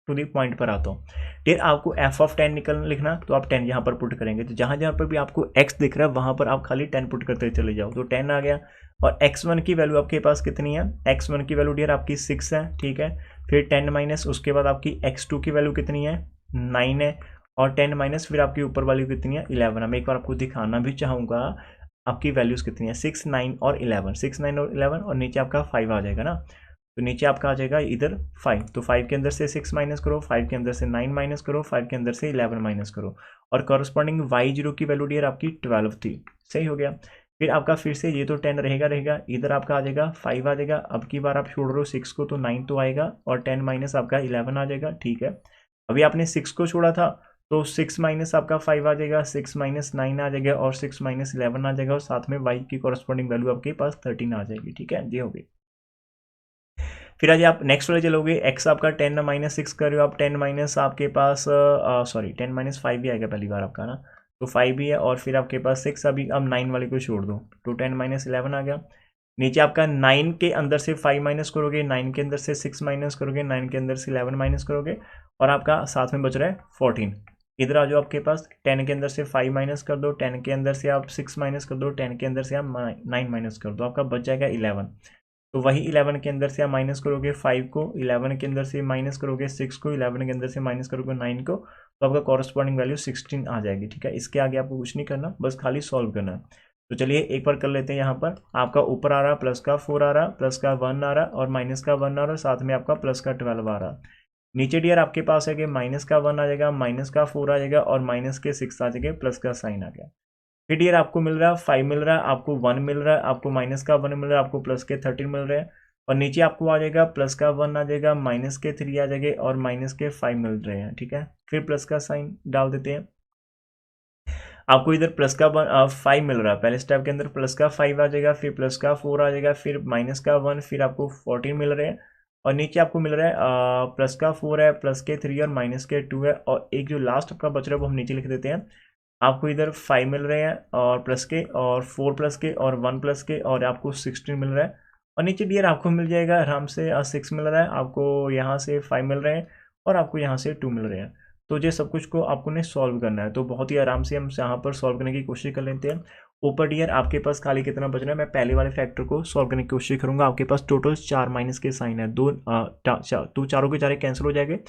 टू दी पॉइंट पर आता हूँ। डियर आपको f ऑफ 10 निकल लिखना, तो आप 10 यहाँ पर पुट करेंगे। तो जहाँ जहाँ पर भी आपको x दिख रहा है वहाँ पर आप खाली 10 पुट करते चले जाओ, तो 10 आ गया। और x1 की वैल्यू आपके पास कितनी है, x1 की वैल्यू डियर आपकी 6 है, ठीक है। फिर 10 माइनस, उसके बाद आपकी x2 की वैल्यू कितनी है, 9 है, और 10 माइनस फिर आपकी ऊपर वाली कितनी है, 11। मैं एक बार आपको दिखाना भी चाहूँगा आपकी वैल्यूज़ कितनी है, 6, 9 और 11, 6, 9 और 11, और नीचे आपका 5 आ जाएगा ना। तो नीचे आपका आ जाएगा इधर 5, तो 5 के अंदर से 6 माइनस करो, 5 के अंदर से 9 माइनस करो, 5 के अंदर से 11 माइनस करो, और कॉरस्पॉन्डिंग y0 की वैल्यू डियर आपकी 12 थी। सही हो गया। फिर आपका फिर से ये तो 10 रहेगा, इधर आपका आ जाएगा 5 आ जाएगा। अब की बार आप छोड़ रहे हो 6 को, तो 9 तो आएगा, और 10 माइनस आपका 11 आ जाएगा, ठीक है। अभी आपने 6 को छोड़ा था, तो 6 माइनस आपका 5 आ जाएगा, 6 माइनस 9 आ जाएगा, और 6 माइनस 11 आ जाएगा, और साथ में y की कॉरस्पॉन्डिंग वैल्यू आपके पास 13 आ जाएगी, ठीक है। ये हो गई। फिर आज आप नेक्स्ट वाले चलोगे, x आपका 10 माइनस 6 कर रहे हो आप, 10 माइनस आपके पास 10 माइनस 5 भी आएगा पहली बार आपका ना, तो 5 भी है, और फिर आपके पास 6, अभी अब 9 वाले को छोड़ दो, तो 10 माइनस 11 आ गया। नीचे आपका 9 के अंदर से 5 माइनस करोगे, 9 के अंदर से 6 माइनस करोगे, 9 के अंदर से 11 माइनस करोगे, और आपका साथ में बच रहा है 14। इधर आ जाओ, आपके पास 10 के अंदर से 5 माइनस कर दो, 10 के अंदर से आप 6 माइनस कर दो, 10 के अंदर से आप 9 माइनस कर दो, आपका बच जाएगा 11। तो वही 11 के अंदर से आप माइनस करोगे 5 को, 11 के अंदर से माइनस करोगे 6 को, 11 के अंदर से माइनस करोगे 9 को, तो आपका कॉरस्पॉन्डिंग वैल्यू 16 आ जाएगी, ठीक है। इसके आगे आपको कुछ नहीं करना, बस खाली सॉल्व करना है। तो चलिए एक बार कर लेते हैं। यहाँ पर आपका ऊपर आ रहा प्लस का 4 आ रहा, प्लस का 1 आ रहा, और माइनस का 1 आ रहा, साथ में आपका प्लस का 12 आ रहा। नीचे डियर आपके पास है कि माइनस का 1 आ जाएगा, माइनस का 4 आ जाएगा, और माइनस के 6 आ जाएगा, प्लस का साइन आ गया। फिर डियर आपको मिल रहा है 5 मिल रहा है, आपको 1 मिल रहा है, आपको माइनस का 1 मिल रहा है, आपको प्लस के 13 मिल रहे हैं, और नीचे आपको आ जाएगा प्लस का 1 आ जाएगा, माइनस के 3 आ जाएंगे और माइनस के 5 मिल रहे हैं। ठीक है, फिर प्लस का साइन डाल देते हैं। आपको इधर प्लस का 5 मिल रहा है, पहले स्टेप के अंदर प्लस का 5 आ जाएगा, फिर प्लस का 4 आ जाएगा, फिर माइनस का 1, फिर आपको 14 मिल रहे हैं, और नीचे आपको मिल रहा है प्लस का 4 है, प्लस के 3 और माइनस के 2 है, और एक जो लास्ट आपका बच रहा है वो हम नीचे लिख देते हैं। आपको इधर 5 मिल रहे हैं और प्लस के, और 4 प्लस के, और 1 प्लस के, और आपको 16 मिल रहा है, और नीचे डियर आपको मिल जाएगा आराम से 6 मिल रहा है, आपको यहाँ से 5 मिल रहे हैं, और आपको यहाँ से 2 मिल रहे हैं। तो ये सब कुछ को आपको ने सॉल्व करना है, तो बहुत ही आराम से हम यहाँ पर सॉल्व करने की कोशिश कर लेते हैं। ऊपर डियर आपके पास खाली कितना बच रहा है, मैं पहले वाले फैक्टर को सॉल्व करने की कोशिश करूंगा। आपके पास टोटल 4 माइनस के साइन है, तो चारों के चारे कैंसिल हो जाएंगे।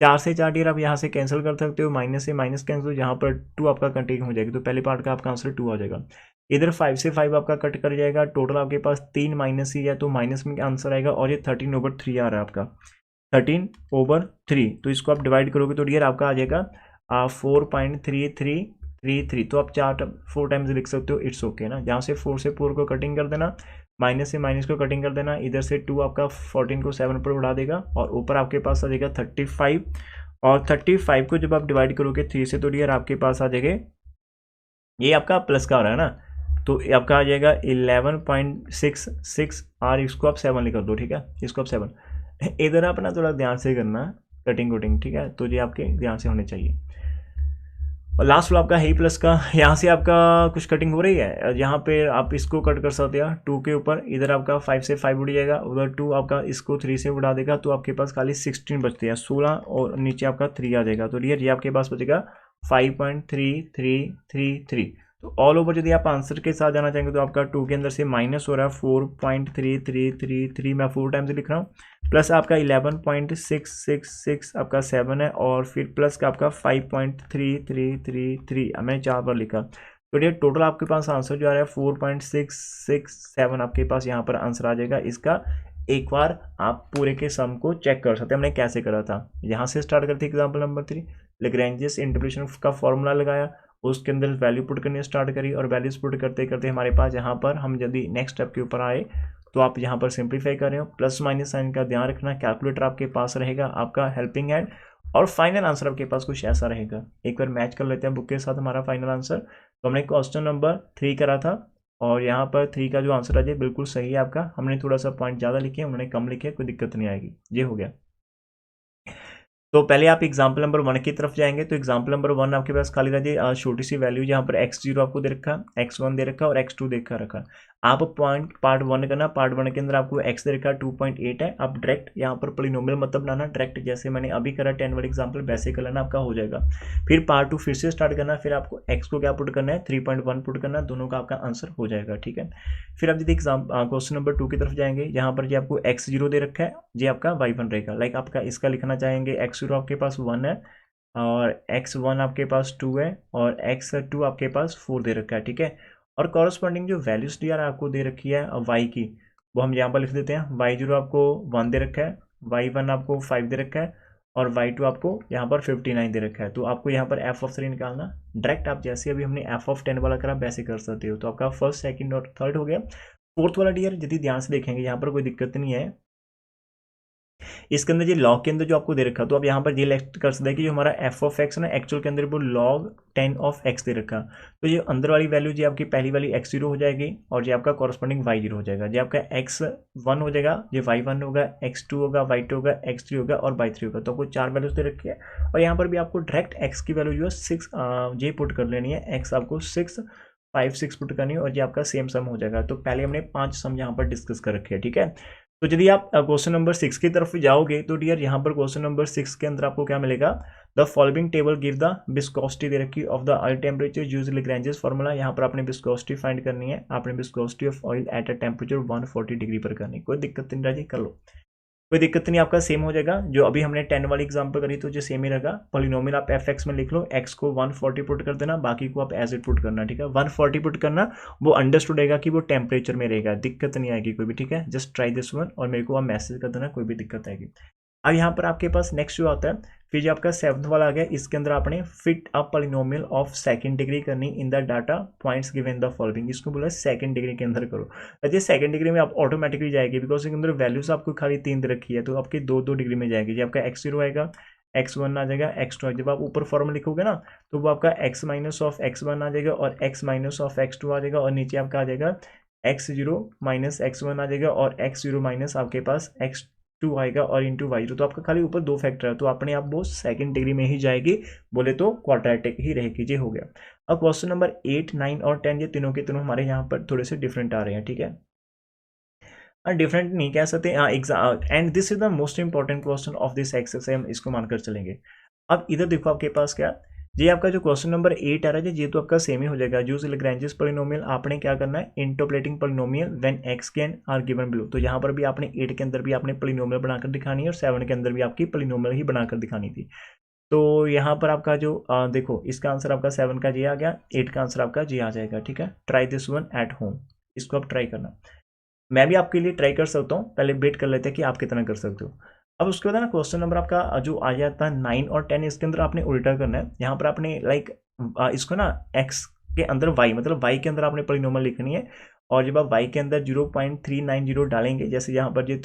4 से 4 डियर आप यहाँ से कैंसिल कर सकते हो, माइनस से माइनस कैंसिल, यहाँ पर 2 आपका कंटिन्यू हो जाएगी, तो पहले पार्ट का आपका आंसर 2 आ जाएगा। इधर 5 से 5 आपका कट कर जाएगा, टोटल आपके पास 3 माइनस ही है, तो माइनस में आंसर आएगा, और ये 13/3 आ रहा है आपका 13/3। तो इसको आप डिवाइड करोगे तो डियर आपका आ जाएगा 4.3333। तो आप 4 टाइम्स लिख सकते हो, इट्स ओके ना। जहाँ से 4 से 4 को कटिंग कर देना, माइनस से माइनस को कटिंग कर देना, इधर से 2 आपका 14 को 7 पर उड़ा देगा, और ऊपर आपके पास आ जाएगा 35, और 35 को जब आप डिवाइड करोगे 3 से तो डियर आपके पास आ जाएगा, ये आपका प्लस का हो रहा है ना, तो आपका आ जाएगा 11.66, और इसको आप 7 लिख दो। ठीक है, इसको आप 7, इधर आप ना थोड़ा ध्यान से करना कटिंग वटिंग। ठीक है, तो ये आपके ध्यान से होने चाहिए। और लास्ट वाला आपका है प्लस का, यहाँ से आपका कुछ कटिंग हो रही है, यहाँ पे आप इसको कट कर सकते हैं 2 के ऊपर, इधर आपका 5 से 5 उड़ जाएगा, उधर 2 आपका इसको 3 से उड़ा देगा, तो आपके पास खाली 16 बचते हैं, 16, और नीचे आपका 3 आ जाएगा, तो डियर ये आपके पास बचेगा 5.3333। तो ऑल ओवर यदि आप आंसर के साथ जाना चाहेंगे तो आपका 2 के अंदर से माइनस हो रहा है 4.3333, मैं 4 टाइम्स लिख रहा हूँ, प्लस आपका 11.666 आपका 7 है, और फिर प्लस का आपका 5.3333, मैं 4 बार लिखा, तो ये टोटल आपके पास आंसर जो आ रहा है 4.667 आपके पास यहाँ पर आंसर आ जाएगा इसका। एक बार आप पूरे के सम को चेक कर सकते हैं हमने कैसे करा था। यहाँ से स्टार्ट करते एग्जाम्पल नंबर 3, लैग्रेंजियस इंटीग्रेशन का फॉर्मूला लगाया, उसके अंदर वैल्यू पुट करनी स्टार्ट करी, और वैल्यूज पुट करते करते हमारे पास यहाँ पर हम यदि नेक्स्ट स्टेप के ऊपर आए तो आप यहाँ पर सिंप्लीफाई कर रहे हो, प्लस माइनस साइन का ध्यान रखना, कैलकुलेटर आपके पास रहेगा आपका हेल्पिंग हैंड, और फाइनल आंसर आपके पास कुछ ऐसा रहेगा। एक बार मैच कर लेते हैं बुक के साथ हमारा फाइनल आंसर। तो हमने क्वेश्चन नंबर 3 करा था, और यहाँ पर 3 का जो आंसर आ जाए बिल्कुल सही है आपका, हमने थोड़ा सा पॉइंट ज़्यादा लिखे, उन्होंने कम लिखे, कोई दिक्कत नहीं आएगी। ये हो गया। तो पहले आप एग्जाम्पल नंबर 1 की तरफ जाएंगे, तो एग्जाम्पल नंबर 1 आपके पास खाली रह जाए छोटी सी वैल्यू, जहाँ पर x0 आपको दे रखा, x1 दे रखा और x2 देखा रखा। आप पॉइंट पार्ट 1 करना, पार्ट 1 के अंदर आपको x दे रखा 2.8 है, आप डायरेक्ट यहाँ पर पॉलिनोमियल मतलब बनाना, डायरेक्ट जैसे मैंने अभी करा 10 वाले एग्जाम्पल वैसे कर लेना, आपका हो जाएगा। फिर पार्ट 2 फिर से स्टार्ट करना, फिर आपको x को क्या पुट करना है 3.1 पुट करना, दोनों का आपका आंसर हो जाएगा। ठीक है, फिर आप यदि क्वेश्चन नंबर 2 की तरफ जाएंगे, यहाँ पर जो आपको x0 दे रखा है ये आपका y1 रहेगा, लाइक आपका इसका लिखना चाहेंगे x0 आपके पास 1 है, और x1 आपके पास 2 है, और x2 आपके पास 4 दे रखा है। ठीक है, और कॉरस्पॉन्डिंग जो वैल्यूज डी आर आपको दे रखी है y की, वो हम यहाँ पर लिख देते हैं। y0 आपको 1 दे रखा है, y1 आपको 5 दे रखा है, और y2 आपको यहाँ पर 59 दे रखा है। तो आपको यहाँ पर f(3) निकालना, डायरेक्ट आप जैसे अभी हमने f(10) वाला करा वैसे कर सकते हो। तो आपका फर्स्ट, सेकंड और थर्ड हो गया। फोर्थ वाला डियर यदि ध्यान से देखेंगे यहाँ पर कोई दिक्कत नहीं है, इसके अंदर ये लॉग के अंदर जो आपको दे रखा, तो आप यहाँ पर ये लेक्ट कर सकते हैं कि जो हमारा f(x) ना एक्चुअल के अंदर वो log 10 दे रखा, तो ये अंदर वाली वैल्यू जी आपकी पहली वाली x0 हो जाएगी, और ये आपका कॉरस्पॉन्डिंग y0 हो जाएगा, ये आपका x1 हो जाएगा, ये y1 होगा, x2 होगा, y2 होगा, x3 होगा और y3 होगा। तो आपको 4 वैल्यूज दे रखी है, और यहाँ पर भी आपको डायरेक्ट x की वैल्यू जो है 6 ये पुट कर लेनी है, x आपको 6 5 6 पुट करनी है, और ये आपका सेम सम हो जाएगा। तो पहले हमने 5 सम यहाँ पर डिस्कस कर रखे हैं। ठीक है, तो यदि आप क्वेश्चन नंबर 6 की तरफ जाओगे तो डियर यहाँ पर क्वेश्चन नंबर 6 के अंदर आपको क्या मिलेगा, the following table give the viscosity दे रखी of the oil temperature use Lagrange's formula. यहाँ पर आपने विस्कोसिटी फाइंड करनी है, आपने viscosity of oil at a temperature 140 degree पर करनी, कोई दिक्कत नहीं रही, कर लो, कोई दिक्कत नहीं, आपका सेम हो जाएगा। जो अभी हमने 10 वाली एग्जांपल करी तो जो सेम ही रहेगा। पॉलिनोमियल आप fx में लिख लो, x को 140 पुट कर देना, बाकी को आप एज इट पुट करना। ठीक है, 140 पुट करना, वो अंडरस्टूड रहेगा कि वो टेम्परेचर में रहेगा, दिक्कत नहीं आएगी कोई भी। ठीक है, जस्ट ट्राई दिस वन और मेरे को आप मैसेज कर देना, कोई भी दिक्कत आएगी। अब यहाँ पर आपके पास नेक्स्ट जो आता है फिर जो आपका 7th वाला आ गया, इसके अंदर आपने fit a polynomial of second degree करनी in the data points given the following, इसको बोला सेकंड डिग्री के अंदर करो। अच्छा सेकंड डिग्री में आप ऑटोमेटिकली जाएगी बिकॉज इसके अंदर वैल्यूज आपको खाली 3 दे रखी है, तो आपकी 2 डिग्री में जाएगी। जो आपका x0 आएगा, x1 आ जाएगा, x2 जब आप ऊपर फॉर्म लिखोगे ना तो वो आपका x माइनस ऑफ x1 आ जाएगा और x माइनस ऑफ x2 आ जाएगा, और नीचे आपका आ जाएगा x0 माइनस x1 आ जाएगा और x0 माइनस आपके पास x2 आएगा और इंटू y0। तो आपका खाली ऊपर 2 फैक्टर है, तो अपने आप वो सेकंड डिग्री में ही जाएगी, बोले तो क्वाड्रेटिक ही रहेगी। ये हो गया। अब क्वेश्चन नंबर 8, 9 और 10 ये तीनों के तीनों हमारे यहाँ पर थोड़े से डिफरेंट आ रहे हैं, ठीक है। डिफरेंट नहीं कह सकते, and this is the most important question of this exercise, हम इसको मानकर चलेंगे। अब इधर देखो आपके पास क्या, ये आपका जो क्वेश्चन नंबर 8 आ रहा है ये तो आपका सेम ही हो जाएगा। यूज लैग्रेंज पॉलिनोमियल, आपने क्या करना है, interpolating polynomial when x can are given below. तो यहाँ पर भी आपने 8 के अंदर भी आपने पॉलिनोमियल बनाकर दिखानी है और 7 के अंदर भी आपकी पॉलिनोमियल ही बनाकर दिखानी थी। तो यहाँ पर आपका जो देखो इसका आंसर आपका 7 का जी आ गया, 8 का आंसर आपका जी आ जाएगा, ठीक है। Try this one at home, इसको आप ट्राई करना, मैं भी आपके लिए ट्राई कर सकता हूँ, पहले वेट कर लेते हैं कि आप कितना कर सकते हो। अब उसके बाद ना क्वेश्चन नंबर आपका जो आ जाता है 9 और 10, इसके अंदर आपने उल्टा करना है। यहाँ पर आपने लाइक इसको ना x के अंदर y, मतलब y के अंदर आपने पॉलिनोमियल लिखनी है, और जब आप y के अंदर 0.390 डालेंगे, जैसे यहाँ पर ये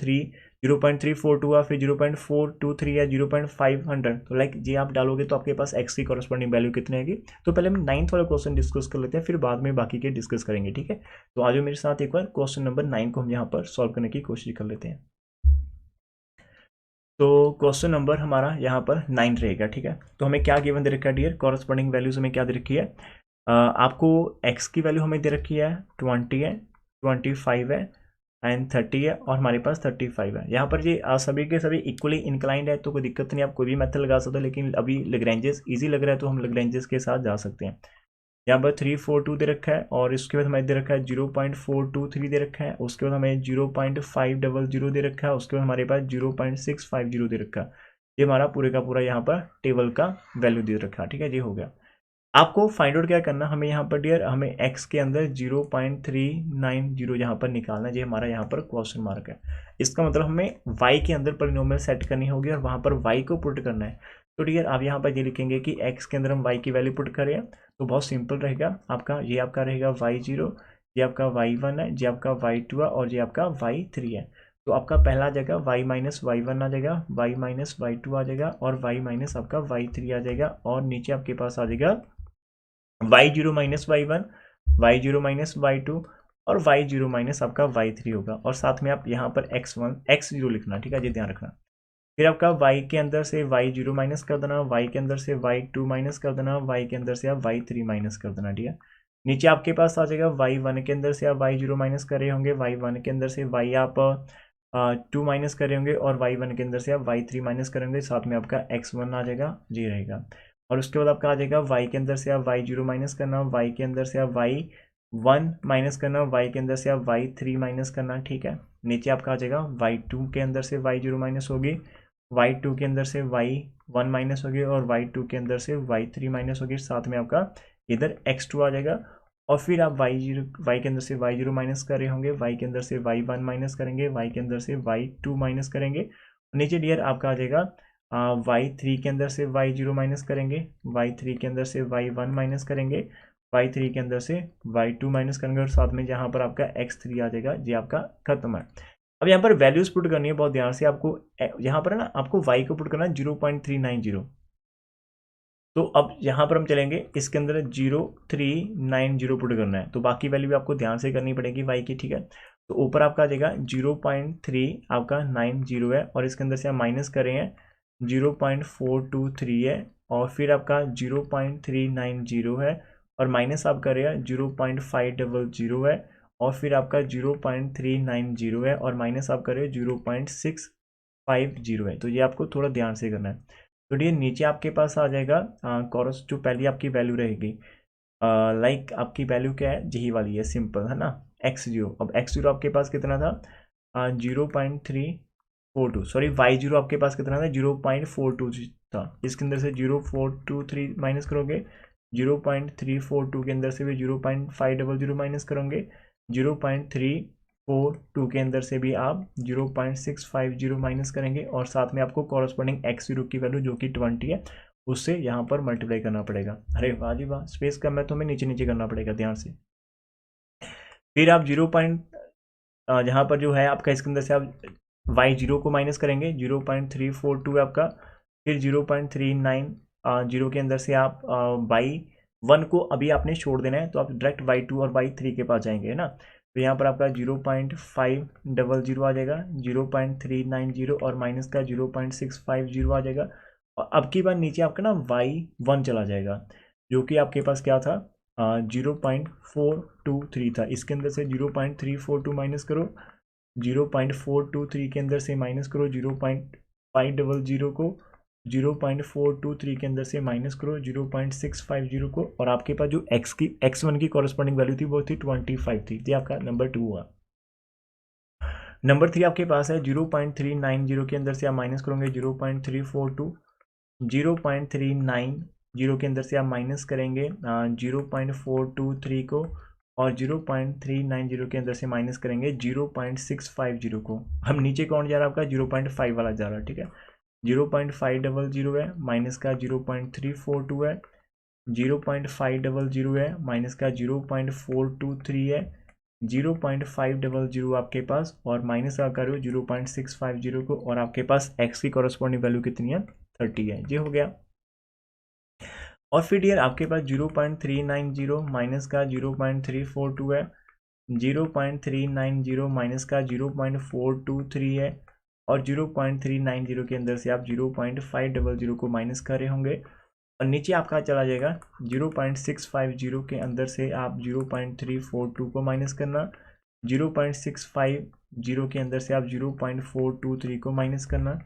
0.342 हुआ, फिर 0.423 या 0.500, तो लाइक ये आप डालोगे तो आपके पास x की कॉरस्पॉन्डिंग वैल्यू कितनी आएगी। तो पहले हम 9th वाला क्वेश्चन डिस्कस कर लेते हैं, फिर बाद में बाकी के डिस्कस करेंगे, ठीक है। तो आज मेरे साथ एक बार क्वेश्चन नंबर 9 को हम यहाँ पर सॉल्व करने की कोशिश कर लेते हैं। तो क्वेश्चन नंबर हमारा यहाँ पर 9 रहेगा, ठीक है। तो हमें क्या गिवन दे रखा है डियर, कॉरस्पॉन्डिंग वैल्यूज हमें क्या दे रखी है, आपको x की वैल्यू हमें दे रखी है 20 है, 25 है एंड 30 है, और हमारे पास 35 है। यहाँ पर ये सभी के सभी इक्वली इंक्लाइंड है, तो कोई दिक्कत नहीं, आप कोई भी मेथड लगा सकते हो, लेकिन अभी लैग्रेंजेस इजी लग रहा है तो हम लैग्रेंजेस के साथ जा सकते हैं। यहाँ पर 342 दे रखा है, और इसके बाद हमें दे रखा है 0.423 दे रखा है, उसके बाद हमें 0.500 दे रखा है, उसके बाद हमारे पास 0.650 दे रखा है। ये हमारा पूरे का पूरा यहाँ पर टेबल का वैल्यू दे रखा है, ठीक है। ये हो गया। आपको फाइंड आउट क्या करना, हमें यहाँ पर डियर हमें x के अंदर 0.390 यहाँ पर निकालना है। ये हमारा यहाँ पर क्वेश्चन मार्क है, इसका मतलब हमें y के अंदर पॉलिनोमियल सेट करनी होगी और वहाँ पर y को पुट करना है। तो डियर आप यहाँ पर ये लिखेंगे कि x के अंदर हम y की वैल्यू पुट करें, तो बहुत सिंपल रहेगा आपका, ये आपका रहेगा y0, ये आपका y1 है, ये आपका y2 है, और ये आपका y3 है। तो आपका पहला आ जाएगा y माइनस y1 आ जाएगा, y माइनस y2 आ जाएगा, और y माइनस आपका y3 आ जाएगा, और नीचे आपके पास आ जाएगा y0 minus y1, y0 minus y2 और y0 माइनस आपका y3 होगा, और साथ में आप यहाँ पर x1 x0 लिखना, ठीक है, ये ध्यान रखना। फिर आपका y के अंदर से y0 माइनस कर देना, y के अंदर से y2 माइनस कर देना, y के अंदर से आप y3 माइनस कर देना, ठीक है। नीचे आपके पास आ जाएगा y1 के अंदर से आप y0 माइनस कर रहे होंगे, y1 के अंदर से y आप 2 माइनस कर रहे होंगे, और y1 के अंदर से आप y3 माइनस करेंगे, साथ में आपका x1 आ जाएगा, ये रहेगा। और उसके बाद आपका आ जाएगा y के अंदर से आप y0 माइनस करना, y के अंदर से आप y1 माइनस करना, y के अंदर से आप y3 माइनस करना, ठीक है। नीचे आपका आ जाएगा y2 के अंदर से y0 माइनस होगी, y2 के अंदर से y1 माइनस होगी, और y2 के अंदर से y3 माइनस होगी, साथ में आपका इधर x2 आ जाएगा। और फिर आप y के अंदर से y0 माइनस कर रहे होंगे, y के अंदर से y1 माइनस करेंगे, y के अंदर से y2 माइनस करेंगे, नीचे डियर आपका आ जाएगा y3 के अंदर से y0 माइनस करेंगे, y3 के अंदर से y1 माइनस करेंगे, y3 के अंदर से y2 माइनस करेंगे, और साथ में जहाँ पर आपका x3 आ जाएगा, ये आपका खत्म है। अब यहाँ पर वैल्यूज पुट करनी है बहुत ध्यान से आपको, यहाँ पर ना आपको y को पुट करना है 0.390। तो अब यहाँ पर हम चलेंगे, इसके अंदर 0.390 पुट करना है, तो बाकी वैल्यू भी आपको ध्यान से करनी पड़ेगी y की, ठीक है। तो ऊपर आपका आ जाएगा 0.3 आपका 90 है, और इसके अंदर से आप माइनस कर रहे हैं 0.423 है, और फिर आपका 0.390 है, और माइनस आप कर रहे हैं 0.500 है, और फिर आपका 0.390 है, और माइनस आप कर रहे हैं 0.650 है। तो ये आपको थोड़ा ध्यान से करना है। तो ये नीचे आपके पास आ जाएगा कॉरस जो पहली आपकी वैल्यू रहेगी, लाइक आपकी वैल्यू क्या है, यही वाली है, सिंपल है ना, x0। अब x0 आपके पास कितना था 0.342, सॉरी y0 आपके पास कितना था 0.42 था, इसके अंदर से 0.423 माइनस करोगे, 0.342 के अंदर से भी 0.500 माइनस करोगे, 0.3 2 के अंदर से भी आप 0.650 माइनस करेंगे और साथ में आपको कॉरस्पॉन्डिंग x0 की वैल्यू जो कि 20 है उससे यहाँ पर मल्टीप्लाई करना पड़ेगा। अरे वाह जी वाह, स्पेस कम है तो हमें नीचे नीचे करना पड़ेगा ध्यान से। फिर आप जहाँ पर जो है आपका इसके अंदर से आप y0 को माइनस करेंगे, 0.342 है आपका। फिर 0.39 के अंदर से आप y1 को अभी आपने छोड़ देना है, तो आप डायरेक्ट y2 और y3 के पास जाएंगे, है ना। तो यहाँ पर आपका 0.500 आ जाएगा, 0.390 और माइनस का 0.650 आ जाएगा। और अब की बार नीचे आपका ना y1 चला जाएगा, जो कि आपके पास क्या था, 0.423 था। इसके अंदर से 0.342 माइनस करो, 0.423 के अंदर से माइनस करो 0.500 को, 0.423 के अंदर से माइनस करो 0.650 को, और आपके पास जो x1 की कॉरेस्पॉन्डिंग वैल्यू थी वो थी 25 थी। ये आपका नंबर 2 हुआ। नंबर 3 आपके पास है 0.390 के अंदर से आप माइनस करोगे 0.342, 0.390 के अंदर से आप माइनस करेंगे 0.423 को, और 0.390 के अंदर से माइनस करेंगे 0.650 को। हम नीचे कौन जा रहा है आपका 0.5 वाला जा रहा है, ठीक है। 0.500 है, माइनस का 0.342 है, 0.500 है, माइनस का 0.423 है, 0.500 आपके पास, और माइनस का करो 0.650 को, और आपके पास x की कॉरेस्पॉन्डिंग वैल्यू कितनी है, 30 है। ये हो गया। और फिर डियर आपके पास 0.390 माइनस का 0.342 है, 0.390 माइनस का 0.423 है, और 0.390 के अंदर से आप 0.500 को माइनस कर रहे होंगे, और नीचे आपका चला जाएगा 0.650 के अंदर से आप 0.342 को माइनस करना, 0.650 के अंदर से आप 0.423 को माइनस करना,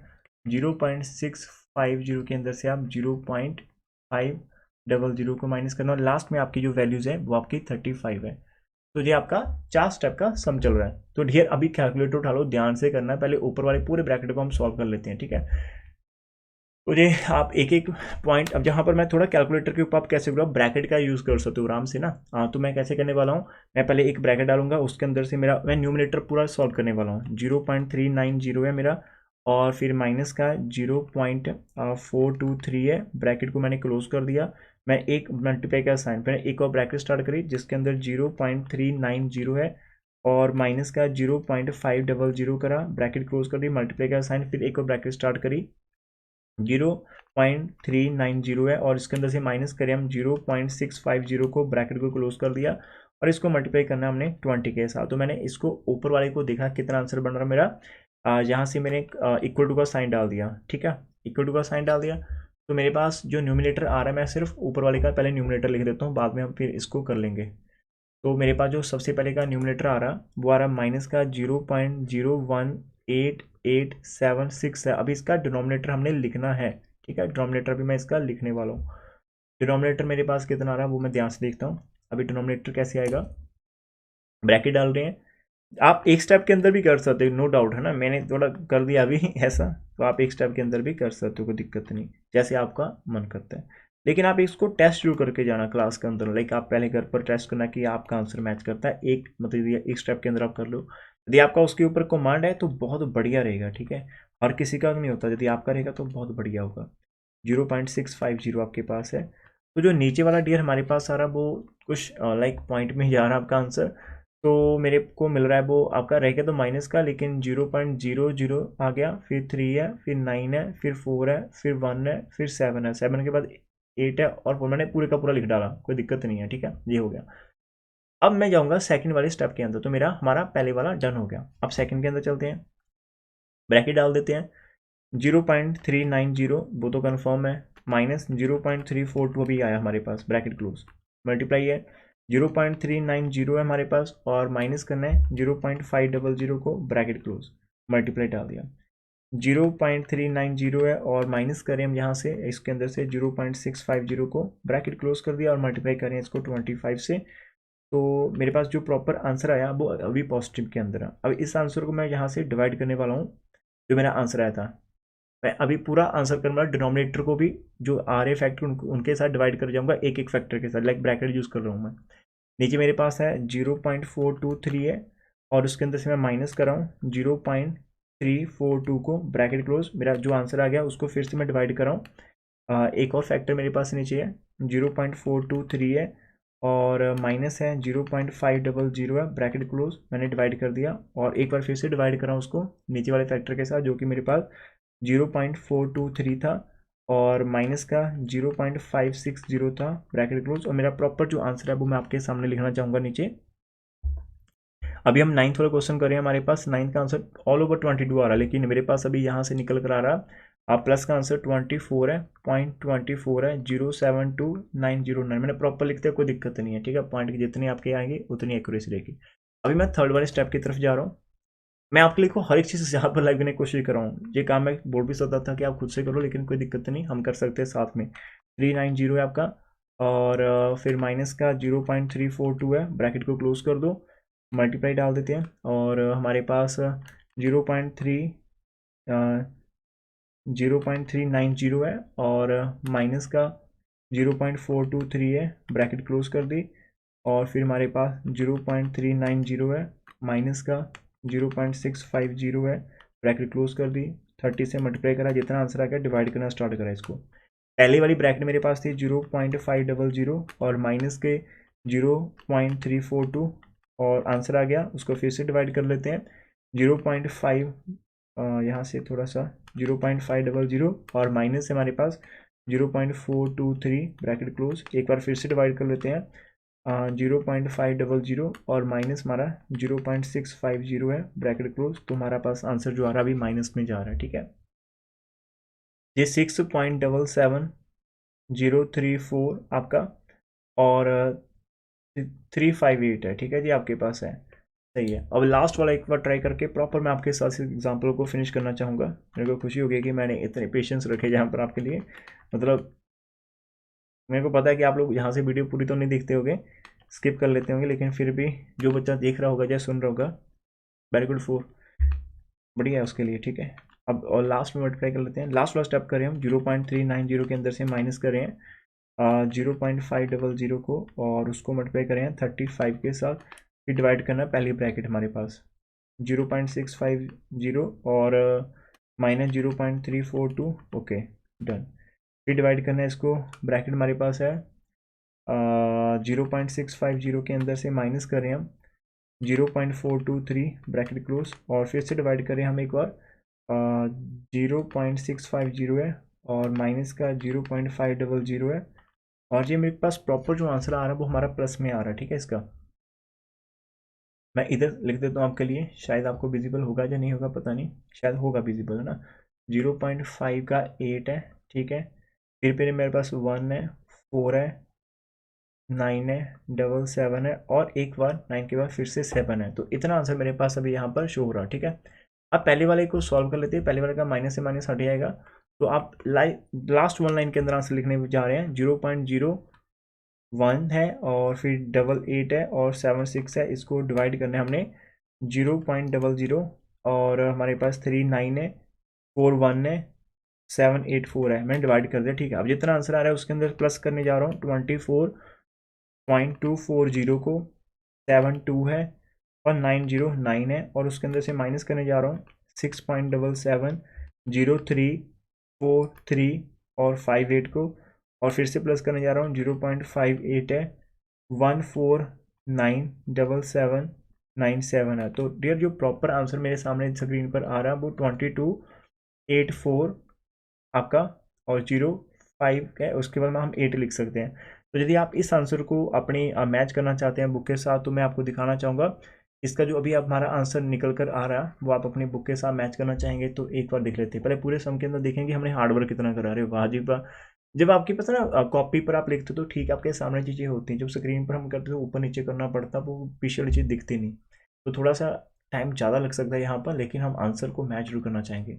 0.650 के अंदर से आप 0.500 को माइनस करना, और लास्ट में आपकी जो वैल्यूज़ है वो आपकी 35 है। तो ये आपका 4 स्टेप का सम चल रहा है। तो ढेर अभी कैलकुलेटर उठा लो, ध्यान से करना है, पहले ऊपर वाले पूरे ब्रैकेट को हम सॉल्व कर लेते हैं, ठीक है। तो ये आप एक एक पॉइंट, अब जहाँ पर मैं थोड़ा कैलकुलेटर के ऊपर आप कैसे करो, ब्रैकेट का यूज़ कर सकते हो आराम से ना। तो मैं कैसे करने वाला हूँ, मैं पहले एक ब्रैकेट डालूंगा, उसके अंदर से मेरा मैं न्यूमिनेटर पूरा सॉल्व करने वाला हूँ। 0.390 है मेरा, और फिर माइनस का 0.423 है, ब्रैकेट को मैंने क्लोज कर दिया। मैं एक मल्टीप्लाई का साइन, मैंने एक और ब्रैकेट स्टार्ट करी जिसके अंदर 0.390 है, और माइनस का 0.500 करा, ब्रैकेट क्लोज कर दी, मल्टीप्लाई का साइन, फिर एक और ब्रैकेट स्टार्ट करी 0.390 है, और इसके अंदर से माइनस करें हम 0.650 को, ब्रैकेट को क्लोज कर दिया, और इसको मल्टीप्लाई करना हमने 20 के साथ। तो मैंने इसको ऊपर वाले को देखा कितना आंसर बन रहा मेरा, यहाँ से मैंने इक्वल टू का साइन डाल दिया, ठीक है, इक्वल टू का साइन डाल दिया। तो मेरे पास जो न्यूमिनेटर आ रहा है, मैं सिर्फ ऊपर वाले का पहले न्यूमिनेटर लिख देता हूँ, बाद में हम फिर इसको कर लेंगे। तो मेरे पास जो सबसे पहले का न्यूमिनेटर आ रहा वो आ रहा माइनस का 0.01886 है। अभी इसका डिनोमिनेटर हमने लिखना है, ठीक है, डिनोमिनेटर भी मैं इसका लिखने वाला हूँ। डिनोमिनेटर मेरे पास कितना आ रहा है वो मैं ध्यान से देखता हूँ। अभी डिनोमिनेटर कैसे आएगा, ब्रैकेट डाल रहे हैं, आप एक स्टेप के अंदर भी कर सकते हो, नो डाउट, है ना, मैंने थोड़ा कर दिया अभी ऐसा, तो आप एक स्टेप के अंदर भी कर सकते हो, कोई दिक्कत नहीं, जैसे आपका मन करता है। लेकिन आप इसको टेस्ट जरूर करके जाना क्लास के अंदर, लाइक आप पहले घर पर टेस्ट करना कि आपका आंसर मैच करता है, एक मतलब एक स्टेप के अंदर आप कर लो। यदि आपका उसके ऊपर कमांड है तो बहुत बढ़िया रहेगा, ठीक है, हर किसी का नहीं होता, यदि आपका रहेगा तो बहुत बढ़िया होगा। 0.650 आपके पास है। तो जो नीचे वाला डियर हमारे पास आ रहा है वो कुछ लाइक पॉइंट में ही जा रहा है आपका आंसर, तो मेरे को मिल रहा है वो आपका रह गया तो माइनस का, लेकिन 0.00 आ गया, फिर 3 है, फिर 9 है, फिर 4 है, फिर 1 है, फिर 7 है, 7 के बाद 8 है, और 4 मैंने पूरे का पूरा लिख डाला, कोई दिक्कत नहीं है, ठीक है, ये हो गया। अब मैं जाऊंगा सेकंड वाले स्टेप के अंदर, तो मेरा हमारा पहले वाला डन हो गया। अब सेकंड के अंदर चलते हैं, ब्रैकेट डाल देते हैं, 0.390 वो तो कन्फर्म है, माइनस 0.342 अभी आया हमारे पास, ब्रैकेट क्लोज, मल्टीप्लाई है 0.390 है हमारे पास, और माइनस करना है 0.500 को, ब्रैकेट क्लोज, मल्टीप्लाई डाल दिया, 0.390 है, और माइनस करें हम यहाँ से इसके अंदर से 0.650 को, ब्रैकेट क्लोज कर दिया, और मल्टीप्लाई करें इसको 25 से। तो मेरे पास जो प्रॉपर आंसर आया वो अभी पॉजिटिव के अंदर है। अब इस आंसर को मैं यहाँ से डिवाइड करने वाला हूँ, जो मेरा आंसर आया था, मैं अभी पूरा आंसर करने वाला, डिनोमिनेटर को भी जो आ रहे फैक्टर उनके साथ डिवाइड कर जाऊंगा, एक एक फैक्टर के साथ, लाइक ब्रैकेट यूज़ कर रहा हूँ मैं। नीचे मेरे पास है 0.423 है, और उसके अंदर से मैं माइनस कर रहा हूँ 0.342 को, ब्रैकेट क्लोज। मेरा जो आंसर आ गया उसको फिर से मैं डिवाइड कर रहा हूँ। एक और फैक्टर मेरे पास नीचे है 0.423 है और माइनस है 0.500 है, ब्रैकेट क्लोज। मैंने डिवाइड कर दिया और एक बार फिर से डिवाइड कर रहा हूँ उसको नीचे वाले फैक्टर के साथ, जो कि मेरे पास 0.423 था और माइनस का 0.560 था, ब्रैकेट क्लोज। और मेरा प्रॉपर जो आंसर है वो मैं आपके सामने लिखना चाहूँगा नीचे। अभी हम 9th वाला क्वेश्चन कर रहे हैं। हमारे पास 9th का आंसर ऑल ओवर 22 आ रहा है, लेकिन मेरे पास अभी यहाँ से निकल कर आ रहा है प्लस का आंसर 24 है, 0.24 है, 072,909। मैंने प्रॉपर लिख दिया, कोई दिक्कत नहीं है, ठीक है। पॉइंट की जितनी आपके आएंगे उतनी एक्यूरेसी रहेगी। अभी मैं थर्ड वाले स्टेप की तरफ जा रहा हूँ। मैं आपके लिए हर एक चीज़ यहाँ पर लाइव करने की कोशिश कर रहा हूँ। ये काम मैं बोल भी सकता था कि आप खुद से करो, लेकिन कोई दिक्कत नहीं, हम कर सकते हैं साथ में। 390 है आपका और फिर माइनस का 0.342 है, ब्रैकेट को क्लोज कर दो, मल्टीप्लाई डाल देते हैं और हमारे पास 0.390 है और माइनस का 0.423 है, ब्रैकेट क्लोज कर दी। और फिर हमारे पास 0.390 है, माइनस का 0.650 है, ब्रैकेट क्लोज कर दी। 30 से मल्टीप्लाई करा, जितना आंसर आ गया डिवाइड करना स्टार्ट करा इसको। पहले वाली ब्रैकेट मेरे पास थी 0.500 और माइनस के 0.342 और आंसर आ गया, उसको फिर से डिवाइड कर लेते हैं। 0.5 यहाँ से थोड़ा सा 0.500 और माइनस से हमारे पास 0.423, ब्रैकेट क्लोज। एक बार फिर से डिवाइड कर लेते हैं। 0.500 और माइनस हमारा 0.650 है, ब्रैकेट क्लोज। तो हमारा पास आंसर जो आ रहा है अभी माइनस में जा रहा है, ठीक है। ये 6.77034 आपका और 358 है, ठीक है जी, आपके पास है, सही है। अब लास्ट वाला एक बार ट्राई करके प्रॉपर मैं आपके साथ एग्जाम्पल को फिनिश करना चाहूँगा। मेरे को खुशी होगी कि मैंने इतने पेशेंस रखे यहाँ पर आपके लिए। मतलब मेरे को पता है कि आप लोग यहाँ से वीडियो पूरी तो नहीं देखते होंगे, स्किप कर लेते होंगे, लेकिन फिर भी जो बच्चा देख रहा होगा या सुन रहा होगा, वेरी गुड, 4 बढ़िया है उसके लिए, ठीक है। अब और लास्ट में मल्टीप्लाई कर लेते हैं। लास्ट वाला स्टेप करें हम 0.390 के अंदर से माइनस करें 0.500 को और उसको मल्टीप्लाई करें 35 के साथ, फिर डिवाइड करना पहली ब्रैकेट हमारे पास 0.650 और माइनस 0.342, ओके डन। फिर डिवाइड करना है इसको, ब्रैकेट हमारे पास है 0.650 के अंदर से माइनस करें हम 0.423, ब्रैकेट क्लोज। और फिर से डिवाइड करें हम एक बार 0.650 है और माइनस का 0.500 है और ये मेरे पास प्रॉपर जो आंसर आ रहा है वो हमारा प्लस में आ रहा है, ठीक है। इसका मैं इधर लिख देता हूँ आपके लिए, शायद आपको विजिबल होगा या नहीं होगा पता नहीं, शायद होगा विजिबल, है ना। 0.5 का 8 है, ठीक है। फिर मेरे पास 1 है, 4 है, 9 है, 7 है और एक बार 9 के बाद फिर से 7 है। तो इतना आंसर मेरे पास अभी यहाँ पर शो हो रहा है, ठीक है। अब पहले वाले को सॉल्व कर लेते हैं। पहले वाले का माइनस से माइनस हट जाएगा, तो आप लास्ट 1 लाइन के अंदर आंसर लिखने जा रहे हैं। 0.01 है और फिर 88 है और 76 है, इसको डिवाइड करना है हमने 0.00 और हमारे पास 39 है, 41 है, 784 है, मैंने डिवाइड कर दिया, ठीक है। अब जितना आंसर आ रहा है उसके अंदर प्लस करने जा रहा हूँ 24.240 को, 72 है और 909 है और उसके अंदर से माइनस करने जा रहा हूँ 6.770343 और 58 को, और फिर से प्लस करने जा रहा हूँ 0.58 है, 1497797 है। तो डियर जो प्रॉपर आंसर मेरे सामने स्क्रीन पर आ रहा है वो 2284 आपका और 05 है, उसके बाद में हम 8 लिख सकते हैं। तो यदि आप इस आंसर को अपनी मैच करना चाहते हैं बुक के साथ, तो मैं आपको दिखाना चाहूँगा इसका जो अभी हमारा आंसर निकल कर आ रहा है वो आप अपनी बुक के साथ मैच करना चाहेंगे तो एक बार देख लेते हैं। पहले पूरे सम के अंदर देखेंगे हमने हार्डवर्क कितना करा। अरे वाह जी वाह, जब आपके पास ना कॉपी पर आप लिखते हो तो ठीक आपके सामने चीज़ें होती हैं, जब स्क्रीन पर हम करते तो ऊपर नीचे करना पड़ता, वो पीछे वाली चीज़ दिखती नहीं, तो थोड़ा सा टाइम ज़्यादा लग सकता है यहाँ पर, लेकिन हम आंसर को मैच जरूर करना चाहेंगे।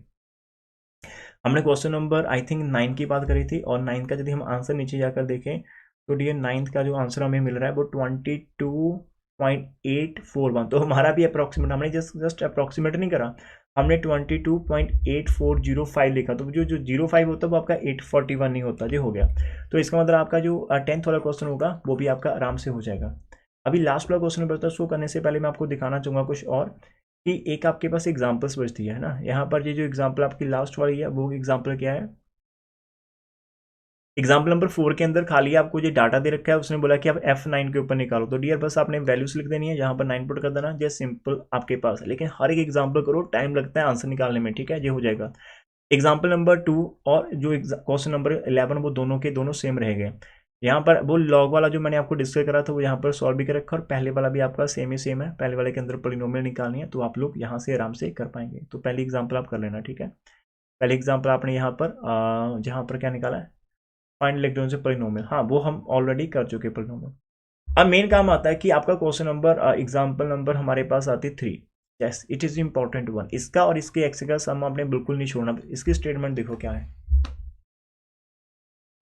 हमने क्वेश्चन नंबर आई थिंक 9 की बात करी थी और 9 का यदि हम आंसर नीचे जाकर देखें तो डियर 9 का जो आंसर हमें मिल रहा है वो 22.841। तो हमारा भी अप्रॉक्सीमेट, हमने जस्ट अप्रॉक्सीमेट नहीं करा, हमने 22.8405 लिखा, तो जो 05 होता है वो आपका 841 नहीं होता, जो हो गया। तो इसका मतलब आपका जो 10th वाला क्वेश्चन होगा वो भी आपका आराम से हो जाएगा। अभी लास्ट वाला क्वेश्चन बचता है, उसको करने से पहले मैं आपको दिखाना चाहूँगा कुछ और, कि एक आपके पास एग्जाम्पल्स बचती है ना। यहाँ पर ये जो एग्जाम्पल आपकी लास्ट वाली है वो एग्जाम्पल क्या है, एग्जाम्पल नंबर 4 के अंदर खाली आपको जो डाटा दे रखा है, उसने बोला कि आप F9 के ऊपर निकालो। तो डियर बस आपने वैल्यूज लिख देनी है, यहाँ पर 9 पुट कर देना, जैसे सिंपल आपके पास है। लेकिन हर एक एग्जाम्पल करो, टाइम लगता है आंसर निकालने में, ठीक है, ये हो जाएगा। एग्जाम्पल नंबर 2 और जो क्वेश्चन नंबर 11 वो दोनों के दोनों सेम रहेंगे। यहाँ पर वो लॉग वाला जो मैंने आपको डिस्कस करा था वो यहाँ पर सॉल्व भी कर रखा, और पहले वाला भी आपका सेम ही सेम है। पहले वाले के अंदर पॉलिनोमियल निकालनी है, तो आप लोग यहाँ से आराम से कर पाएंगे। तो पहली एग्जाम्पल आप कर लेना, ठीक है। पहले एग्जाम्पल आपने यहाँ पर जहाँ पर क्या निकाला है, फाइंड इलेक्ट्रॉन से पॉलिनोमियल, हाँ वो हम ऑलरेडी कर चुके पॉलिनोमियल। अब मेन काम आता है कि आपका क्वेश्चन नंबर एग्जाम्पल नंबर हमारे पास आती 3। Yes it is important one. इसका और इसके एक्स का सम आपने बिल्कुल नहीं छोड़ना। इसकी स्टेटमेंट देखो क्या है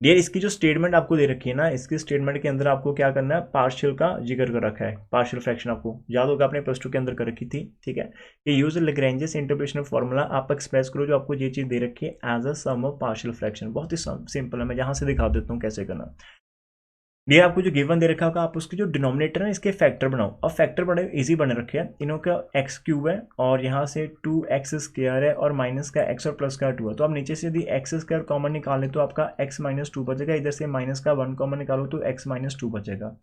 डियर, इसकी जो स्टेटमेंट आपको दे रखी है ना, इसकी स्टेटमेंट के अंदर आपको क्या करना है, पार्शियल का जिक्र कर रखा है। पार्शियल फ्रैक्शन आपको याद होगा, आपने +2 के अंदर कर रखी थी, ठीक है। ये यूज लैग्रेंजेस इंटरपोलेशन फॉर्मूला आप एक्सप्रेस करो, जो आपको ये चीज दे रखी है as a sum of partial fraction. बहुत ही सिंपल है, मैं यहाँ से दिखा देता हूँ कैसे करना। ये आपको जो गिवन दे रखा होगा, आप उसके जो डिनोमिनेटर है इसके फैक्टर बनाओ। अब फैक्टर बड़े इजी बने रखे हैं, इनों का x³ है और यहाँ से 2x² है और माइनस का x और प्लस का 2 है। तो आप नीचे से यदि x² कॉमन निकाले तो आपका x-2 बचेगा, इधर से माइनस का 1 कॉमन निकालो तो x-2 बचेगा।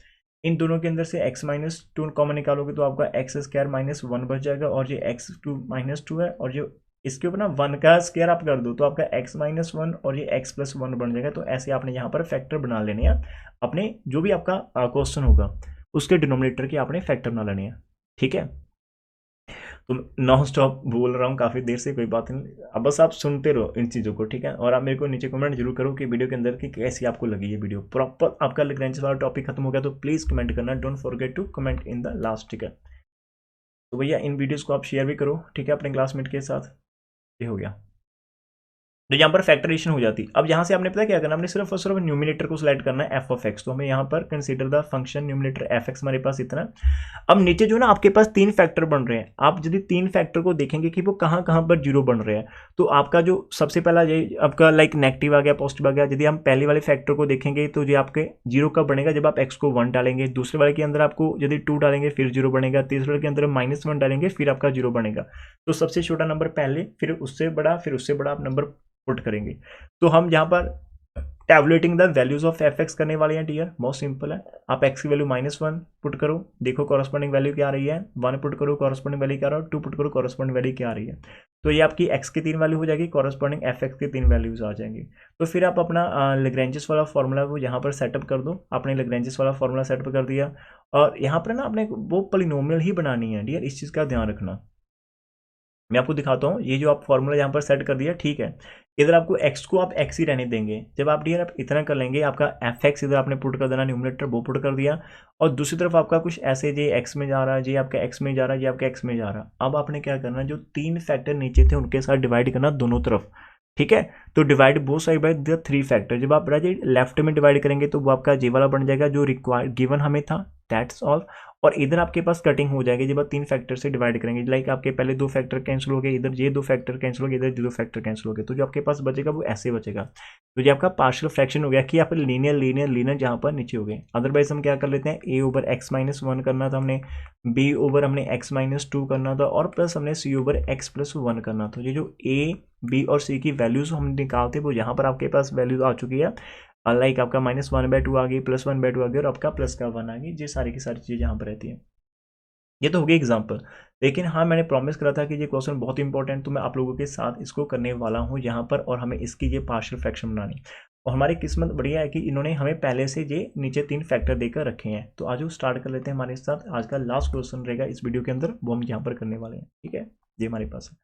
इन दोनों के अंदर से x-2 कॉमन निकालोगे तो आपका x² -1 बच जाएगा, और ये x2 है, और जो इसके ऊपर ना 1 का स्क्वायर आप कर दो तो आपका x-1 और ये x+1 बन जाएगा। तो ऐसे आपने यहाँ पर फैक्टर बना लेने हैं अपने, जो भी आपका क्वेश्चन होगा उसके डिनोमिनेटर के आपने फैक्टर बना लेने हैं, ठीक है। तो नॉन स्टॉप बोल रहा हूँ काफ़ी देर से, कोई बात नहीं, अब बस आप सुनते रहो इन चीज़ों को, ठीक है। और आप मेरे को नीचे कमेंट जरूर करो कि वीडियो के अंदर की कैसी आपको लगी ये वीडियो। प्रॉपर आपका लैग्रेंजेस वाला टॉपिक खत्म हो गया तो प्लीज़ कमेंट करना, don't forget to comment in the last, ठीक है। तो भैया इन वीडियोज़ को आप शेयर भी करो, ठीक है, अपने क्लासमेट के साथ। ये हो गया, तो यहाँ पर फैक्टरेशन हो जाती। अब यहाँ से आपने पता क्या करना, हमने सिर्फ और सिर्फ न्यूमिनेटर को सिलेक्ट करना है f(x). तो हमें यहाँ पर consider the function numerator f(x) हमारे पास इतना। अब नीचे जो ना आपके पास 3 फैक्टर बन रहे हैं, आप यदि 3 फैक्टर को देखेंगे कि वो कहाँ कहाँ पर जीरो बन रहे हैं, तो आपका जो सबसे पहला ये आपका लाइक नेगेटिव आ गया, पॉजिटिव आ गया। यदि हम पहले वाले फैक्टर को देखेंगे तो ये आपके जीरो कब बनेगा, जब आप x को 1 डालेंगे। दूसरे वाले के अंदर आपको यदि 2 डालेंगे फिर जीरो बनेगा। तीसरे वाले के अंदर -1 डालेंगे फिर आपका जीरो बनेगा। तो सबसे छोटा नंबर पहले, फिर उससे बड़ा, फिर उससे बड़ा आप नंबर पुट करेंगे। तो हम यहाँ पर tabulating the values of f(x) करने वाले हैं डियर, बहुत सिंपल है। आप x की वैल्यू -1 पुट करो, देखो कॉरस्पॉन्डिंग वैल्यू क्या आ रही है, 1 पुट करो कॉरस्पॉन्डिंग वैल्यू क्या आ रहा है, 2 पुट करो कॉरस्पॉन्डिंग वैल्यू क्या आ रही है। तो ये आपकी x की 3 वैल्यू हो जाएगी, कॉरस्पॉन्डिंग f(x) की 3 वैल्यूज आ जाएंगी। तो फिर आप अपना लैग्रेंजेस वाला फॉर्मूला वो यहाँ पर सेटअप कर दो। आपने लैग्रेंजेस वाला फॉर्मूला सेटअप कर दिया, और यहाँ पर ना आपने वो पॉलिनोमियल ही बनानी है डियर, इस चीज़ का ध्यान रखना। मैं आपको दिखाता हूँ, ये जो आप फॉर्मूला यहाँ पर सेट कर दिया, ठीक है। इधर आपको x को आप x ही रहने देंगे। जब आप डियर आप इतना कर लेंगे, आपका f(x) इधर आपने पुट कर देना, न्यूमरेटर वो पुट कर दिया, और दूसरी तरफ आपका कुछ ऐसे ये x में जा रहा है, ये आपका x में जा रहा है, ये आपका x में जा रहा है। अब आपने क्या करना, जो 3 फैक्टर नीचे थे उनके साथ डिवाइड करना दोनों तरफ, ठीक है। तो divide both side by the 3 factor. जब आप लेफ्ट में डिवाइड करेंगे तो वो आपका जे वाला बन जाएगा जो रिक्वायर्ड गिवन हमें था, दैट्स ऑल। और इधर आपके पास कटिंग हो जाएगी जब आप 3 फैक्टर से डिवाइड करेंगे। लाइक आपके पहले 2 फैक्टर कैंसिल हो गए, इधर ये 2 फैक्टर कैंसिल हो गए, इधर 2 फैक्टर कैंसिल हो गए। तो जो आपके पास बचेगा वो ऐसे बचेगा। तो ये आपका पार्शियल फ्रैक्शन हो गया कि आप लीनियर लीनियर लीनियर जहाँ पर नीचे हो गए। अदरवाइज हम क्या कर लेते हैं, a/x-1 करना था हमने, b हमने x-2 करना था, और प्लस हमने c/x+1 करना था। ये जो a, b और c की वैल्यूज हम निकालते वो यहाँ पर आपके पास वैल्यूज आ चुकी है। लाइक आपका -1/2 आ गई, +1/2 आ गई, और आपका प्लस का 1 आ गई। ये सारी की सारी चीज़ें यहाँ पर रहती हैं। ये तो हो गई एग्जाम्पल। लेकिन हाँ, मैंने प्रॉमिस करा था कि ये क्वेश्चन बहुत इंपॉर्टेंट, तो मैं आप लोगों के साथ इसको करने वाला हूँ यहाँ पर, और हमें इसकी ये पार्शियल फ्रैक्शन बनानी। और हमारी किस्मत बढ़िया है कि इन्होंने हमें पहले से ये नीचे 3 फैक्टर देकर रखे हैं। तो आज वो स्टार्ट कर लेते हैं हमारे साथ। आज का लास्ट क्वेश्चन रहेगा इस वीडियो के अंदर, वो हम यहाँ पर करने वाले हैं, ठीक है। ये हमारे पास है।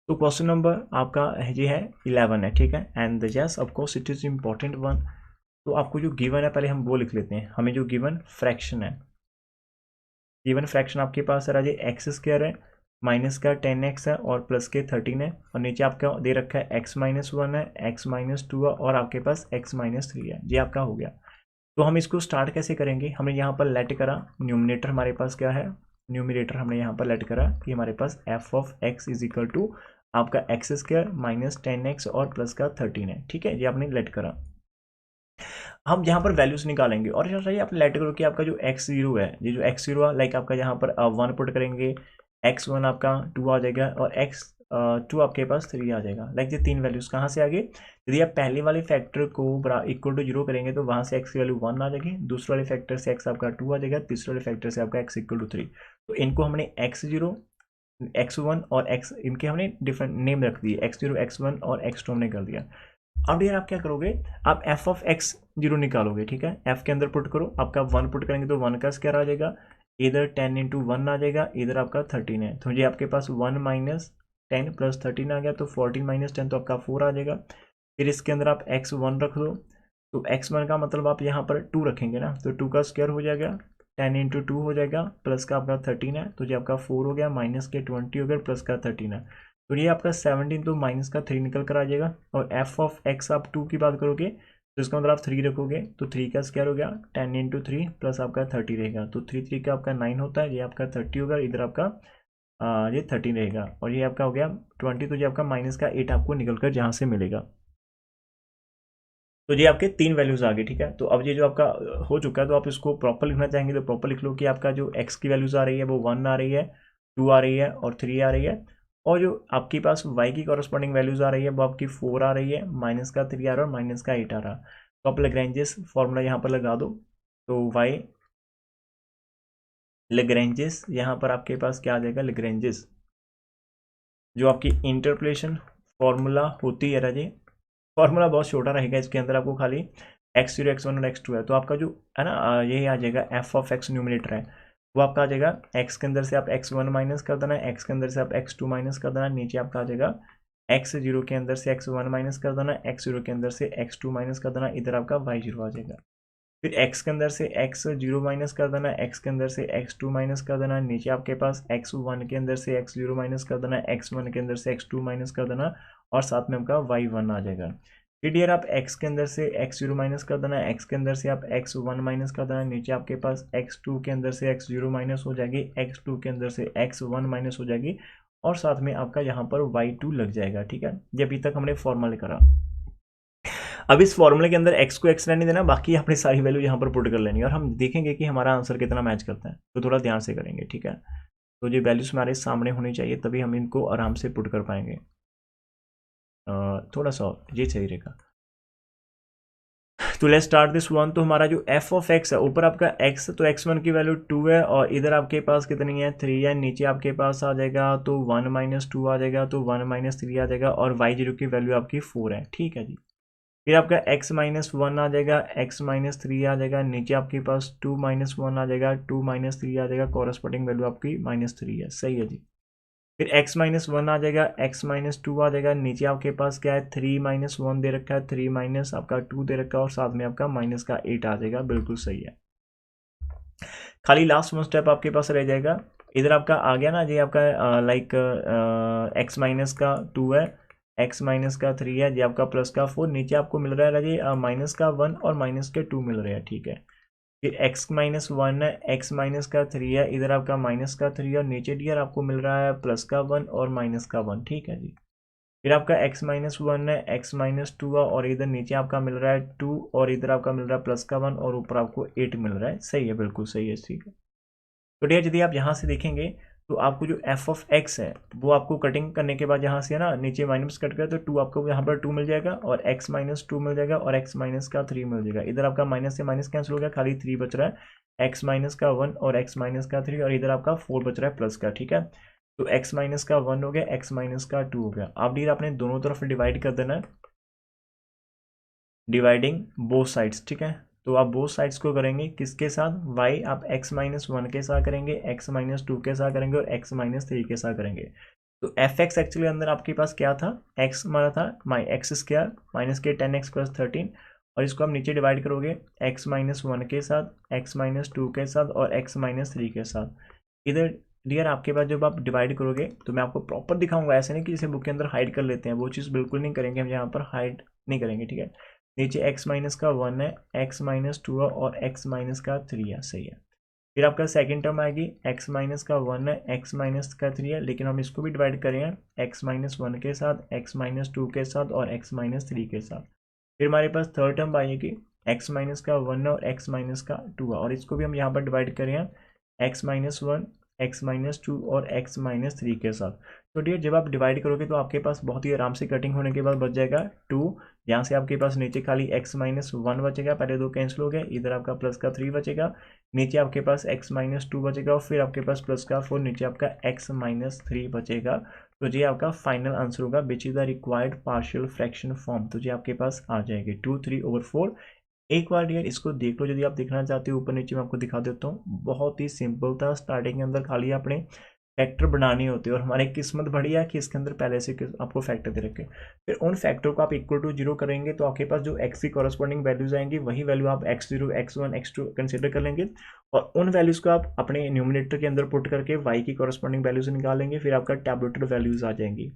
तो क्वेश्चन नंबर आपका ये है 11 है, ठीक है। And yes of course it is important one. तो आपको जो गिवन है पहले हम वो लिख लेते हैं। हमें जो गिवन फ्रैक्शन है, गिवन फ्रैक्शन आपके पास है x² है, माइनस का 10x है और प्लस के 13 है, और नीचे आपका दे रखा है x-1 है, x-2 है, और आपके पास x-3 है। ये आपका हो गया। तो हम इसको स्टार्ट कैसे करेंगे, हमने यहाँ पर लेट करा न्यूमिनेटर हमारे पास क्या है, न्यूमिनेटर हमने यहाँ पर लेट करा कि हमारे पास f(x) = आपका x² -10x और प्लस का 13 है, ठीक है। ये आपने लेट करा। हम यहाँ पर वैल्यूज निकालेंगे और चाहिए आपने लेट करो कि आपका जो x0 है, ये जो x0 है, लाइक आपका यहाँ पर 1 पुट करेंगे, x1 आपका 2 आ जाएगा और x2 आपके पास 3 आ जाएगा। लाइक ये तीन वैल्यूज कहाँ से आ गई? यदि आप पहले वाले फैक्टर को इक्वल टू 0 करेंगे तो वहाँ से x की वैल्यू 1 आ जाएगी, दूसरे वाले फैक्टर से x आपका 2 आ जाएगा, तीसरे वाले फैक्टर से आपका x इक्वल टू 3। तो इनको हमने x0, x1 और x इनके हमने डिफरेंट नेम रख दिए, x0, x1 और x2 हमने कर दिया। अब यार आप क्या करोगे, आप f ऑफ x0 निकालोगे, ठीक है, f के अंदर पुट करो, आपका 1 पुट करेंगे तो 1 का स्क्वायर आ जाएगा, इधर 10 इंटू 1 आ जाएगा, इधर आपका 13 है, तो ये आपके पास 1 माइनस 10 प्लस 13 आ गया, तो 14 माइनस 10 तो आपका 4 आ जाएगा। फिर इसके अंदर आप x1 रख दो, तो x1 का मतलब आप यहाँ पर 2 रखेंगे ना, तो 2 का स्क्वायर हो जाएगा, 10 इंटू 2 हो जाएगा, प्लस का आपका 13 है, तो ये आपका 4 हो गया, माइनस के 20 हो गया, प्लस का 13 है, तो ये आपका 17, तो माइनस का 3 निकल कर आ जाएगा। और f ऑफ x आप 2 की बात करोगे तो इसका मतलब आप 3 रखोगे, तो 3 का स्क्वायर हो गया, 10 इंटू 3 प्लस आपका 30 रहेगा, तो 3 3 का आपका 9 होता है, ये आपका 30 होगा, इधर आपका ये 13 रहेगा, और ये आपका हो गया 20, तो ये आपका माइनस का 8 आपको निकल कर जहाँ से मिलेगा। तो ये आपके तीन वैल्यूज आ गए, ठीक है। तो अब ये जो आपका हो चुका है, तो आप इसको प्रॉपर लिखना चाहेंगे तो प्रॉपर लिख लो कि आपका जो x की वैल्यूज आ रही है वो 1 आ रही है, 2 आ रही है और 3 आ रही है, और जो आपके पास y की कॉरस्पॉन्डिंग वैल्यूज आ रही है वो आपकी 4 आ रही है, माइनस का 3 आ रहा है और माइनस का 8 आ रहा है। तो आप लेग्रेंजेस फॉर्मूला यहाँ पर लगा दो, तो y लेग्रेंजेस यहाँ पर आपके पास क्या आ जाएगा, लेग्रेंजेस जो आपकी इंटरपोलेशन फॉर्मूला होती है राजे, फॉर्मूला बहुत छोटा रहेगा, इसके अंदर आपको खाली x0, x1 और x2 है, तो आपका जो है ना यही आ जाएगा f ऑफ x न्यूमिनेटर है, वो आपका आ जाएगा x के अंदर से आप x1 माइनस कर देना, x के अंदर से आप x2 माइनस कर देना, नीचे आपका आ जाएगा x0 के अंदर से x1 माइनस कर देना, x0 के अंदर से x2 माइनस कर देना, इधर आपका y0 आ जाएगा। फिर x के अंदर से x0 माइनस कर देना, x के अंदर से x2 माइनस कर देना, नीचे आपके पास x1 के अंदर से x0 माइनस कर देना, x1 के अंदर से x2 माइनस कर देना, और साथ में आपका y1 आ जाएगा। फिर डियर आप x के अंदर से x0 माइनस कर देना, x के अंदर से आप x1 माइनस कर देना, नीचे आपके पास x2 के अंदर से x0 माइनस हो जाएगी, x2 के अंदर से x1 माइनस हो जाएगी, और साथ में आपका यहाँ पर y2 लग जाएगा, ठीक है। ये अभी तक हमने फॉर्मूला करा। अब इस फॉर्मूले के अंदर x को x रहने देना, बाकी अपनी सारी वैल्यू यहाँ पर पुट कर लेनी है, और हम देखेंगे कि हमारा आंसर कितना मैच करता है, तो थोड़ा ध्यान से करेंगे, ठीक है। तो ये वैल्यूज हमारे सामने होनी चाहिए, तभी हम इनको आराम से पुट कर पाएंगे। थोड़ा सा ये सही रहेगा। तो लेट्स स्टार्ट दिस वन। तो हमारा जो f ऑफ x है, ऊपर आपका x, तो x1 की वैल्यू 2 है, और इधर आपके पास कितनी है, 3 है, नीचे आपके पास आ जाएगा तो 1 माइनस 2 आ जाएगा, तो 1 माइनस 3 आ जाएगा, और y0 की वैल्यू आपकी 4 है, ठीक है जी। फिर आपका x माइनस 1 आ जाएगा, x माइनस 3 आ जाएगा, नीचे आपके पास 2 माइनस 1 आ जाएगा, 2 माइनस 3 आ जाएगा, कॉरस्पॉन्डिंग वैल्यू आपकी -3 है, सही है जी। फिर x माइनस 1 आ जाएगा, x माइनस 2 आ जाएगा, नीचे आपके पास क्या है, 3 माइनस 1 दे रखा है, 3 माइनस आपका 2 दे रखा है, और साथ में आपका माइनस का 8 आ जाएगा, बिल्कुल सही है। खाली लास्ट वन स्टेप आपके पास रह जाएगा, इधर आपका आ गया ना जी, आपका लाइक x माइनस का 2 है, x माइनस का 3 है जी, आपका प्लस का 4, नीचे आपको मिल रहा है जी माइनस का 1 और माइनस के 2 मिल रहे हैं, ठीक है। फिर x माइनस 1 है, x माइनस का 3 है, इधर आपका माइनस का 3 और नीचे डियर आपको मिल रहा है प्लस का 1 और माइनस का 1, ठीक है जी। फिर आपका x माइनस 1 है, x माइनस 2 है, और इधर नीचे आपका मिल रहा है 2, और इधर आपका मिल रहा है प्लस का 1, और ऊपर आपको 8 मिल रहा है, सही है, बिल्कुल सही है, ठीक है। तो डियर यदि आप यहाँ से देखेंगे तो आपको जो f ऑफ x है वो आपको कटिंग करने के बाद यहाँ से है ना, नीचे माइनस कट गया तो 2 आपको यहाँ पर 2 मिल जाएगा, और x माइनस 2 मिल जाएगा, और x माइनस का 3 मिल जाएगा, इधर आपका माइनस से माइनस कैंसिल हो गया, खाली 3 बच रहा है, x माइनस का 1 और x माइनस का 3, और इधर आपका 4 बच रहा है प्लस का, ठीक है। तो x माइनस का 1 हो गया, x माइनस का 2 हो गया। अब डियर आपने दोनों तरफ डिवाइड कर देना है, डिवाइडिंग बोथ साइड्स, ठीक है। तो आप बोथ साइड्स को करेंगे किसके साथ, y आप x माइनस 1 के साथ करेंगे, x माइनस 2 के साथ करेंगे, और x माइनस 3 के साथ करेंगे। तो एफ एक्स एक्चुअली अंदर आपके पास क्या था, x हमारा था x स्क्वायर माइनस के 10x प्लस 13, और इसको आप नीचे डिवाइड करोगे x माइनस 1 के साथ, x माइनस 2 के साथ, और x माइनस 3 के साथ। इधर डियर आपके पास जब आप डिवाइड करोगे तो मैं आपको प्रॉपर दिखाऊंगा, ऐसे नहीं कि जैसे बुक के अंदर हाइड कर लेते हैं, वो चीज़ बिल्कुल नहीं करेंगे हम, यहाँ पर हाइड नहीं करेंगे, ठीक है। नीचे x माइनस का 1 है, x माइनस 2 है, और x माइनस का 3 है, सही है। फिर आपका सेकंड टर्म आएगी, x माइनस का 1 है, x माइनस का 3 है, लेकिन हम इसको भी डिवाइड करें x माइनस 1 के साथ, x माइनस 2 के साथ, और x माइनस 3 के साथ। फिर हमारे पास थर्ड टर्म आएगी, एक्स माइनस का 1 और एक्स माइनस का 2 और इसको भी हम यहाँ पर डिवाइड करें एक्स माइनस 1, एक्स माइनस 2 और एक्स माइनस 3 के साथ। तो डियर जब आप डिवाइड करोगे तो आपके पास बहुत ही आराम से कटिंग होने के बाद बच जाएगा 2। यहाँ से आपके पास नीचे खाली एक्स माइनस 1 बचेगा, पहले 2 कैंसिल हो गए, इधर आपका प्लस का 3 बचेगा, नीचे आपके पास एक्स माइनस 2 बचेगा और फिर आपके पास प्लस का 4, नीचे आपका एक्स माइनस 3 बचेगा। तो ये आपका फाइनल आंसर होगा which is the required partial fraction form. तो ये आपके पास आ जाएगी 2/3/4। एक बार यार इसको देख लो, यदि आप देखना चाहते हो ऊपर नीचे मैं आपको दिखा देता हूँ। बहुत ही सिंपल था, स्टार्टिंग के अंदर खाली आपने फैक्टर बनाने होते हैं और हमारी किस्मत बढ़िया है कि इसके अंदर पहले से आपको फैक्टर दे रखे। फिर उन फैक्टर को आप इक्वल टू 0 करेंगे तो आपके पास जो एक्स की कॉरस्पॉन्डिंग वैल्यूज आएंगी वही वैल्यू आप x0, x1, x2 कंसिडर कर लेंगे और उन वैल्यूज को आप अपने न्यूमिनेटर के अंदर पुट करके y की कॉरस्पॉन्डिंग वैल्यूज निकालेंगे। फिर आपका टैबुलेटर वैल्यूज आ जाएंगी,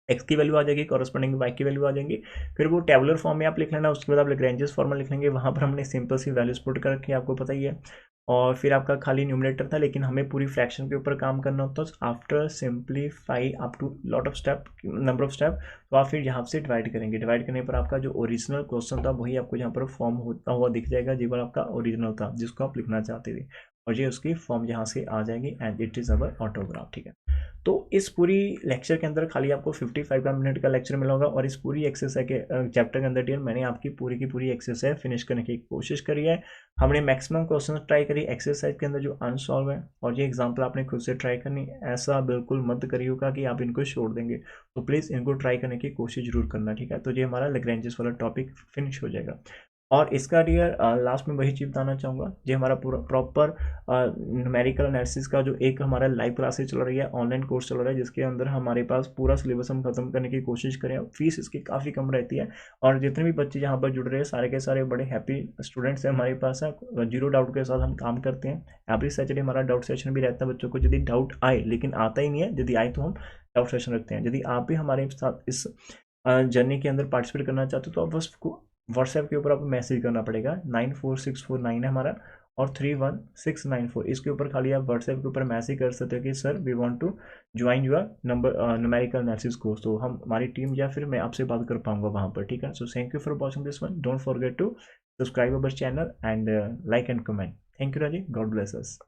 एक्स की वैल्यू आ जाएगी, कॉरस्पॉन्डिंग वाई की वैल्यू आ जाएंगी। फिर वो टेबुलर फॉर्म में आप लिख लेना, उसके बाद आप लैग्रेंजेस फॉर्मूला लिख लेंगे, वहाँ पर हमने सिंपल सी वैल्यूज पुट कर रखी है, आपको पता ही है। और फिर आपका खाली न्यूमिनेटर था, लेकिन हमें पूरी फ्रैक्शन के ऊपर काम करना होता है। After simplify up to lot of step, number of step, तो आप फिर यहाँ से डिवाइड करेंगे। डिवाइड करने पर आपका जो ओरिजिनल क्वेश्चन था वही आपको यहाँ पर फॉर्म होता हुआ दिख जाएगा, जी पर आपका ओरिजिनल था जिसको आप लिखना चाहते थे, और ये उसकी फॉर्म यहाँ से आ जाएगी and it is our autograph. ठीक है, तो इस पूरी लेक्चर के अंदर खाली आपको 55 मिनट का लेक्चर मिला होगा और इस पूरी एक्सरसाइज के चैप्टर के अंदर डियर मैंने आपकी पूरी की पूरी एक्सरसाइज फिनिश करने की कोशिश करी है। हमने मैक्सिमम क्वेश्चन ट्राई करी एक्सरसाइज के अंदर जो अनसॉल्व है, और ये एग्जाम्पल आपने खुद से ट्राई करनी, ऐसा बिल्कुल मत करिएगा कि आप इनको छोड़ देंगे। तो प्लीज़ इनको ट्राई करने की कोशिश जरूर करना, ठीक है। तो ये हमारा लैग्रेंजेस वाला टॉपिक फिनिश हो जाएगा। और इसका डियर लास्ट में वही चीज़ बताना चाहूँगा, ये हमारा पूरा प्रॉपर न्यूमेरिकल एनालिसिस का जो एक हमारा लाइव क्लासेस चल रही है, ऑनलाइन कोर्स चल रहा है, जिसके अंदर हमारे पास पूरा सिलेबस हम खत्म करने की कोशिश करें। फीस इसकी काफ़ी कम रहती है और जितने भी बच्चे यहाँ पर जुड़ रहे हैं सारे के सारे बड़े हैप्पी स्टूडेंट्स हैं हमारे पास है। जीरो डाउट के साथ हम काम करते हैं। एवरी सैटरडे हमारा डाउट सेशन भी रहता है बच्चों को, यदि डाउट आए, लेकिन आता ही नहीं है, यदि आए तो हम डाउट सेशन रखते हैं। यदि आप भी हमारे साथ इस जर्नी के अंदर पार्टिसिपेट करना चाहते हो तो आप बस व्हाट्सएप के ऊपर आपको मैसेज करना पड़ेगा, 94649 है हमारा और 31694। इसके ऊपर खाली आप व्हाट्सएप के ऊपर मैसेज कर सकते हो कि sir we want to join your numerical analysis course. तो हम हमारी टीम या फिर मैं आपसे बात कर पाऊंगा वहाँ पर, ठीक है। So thank you for watching this one, don't forget to subscribe our channel and like and comment. Thank you Raji, God bless us.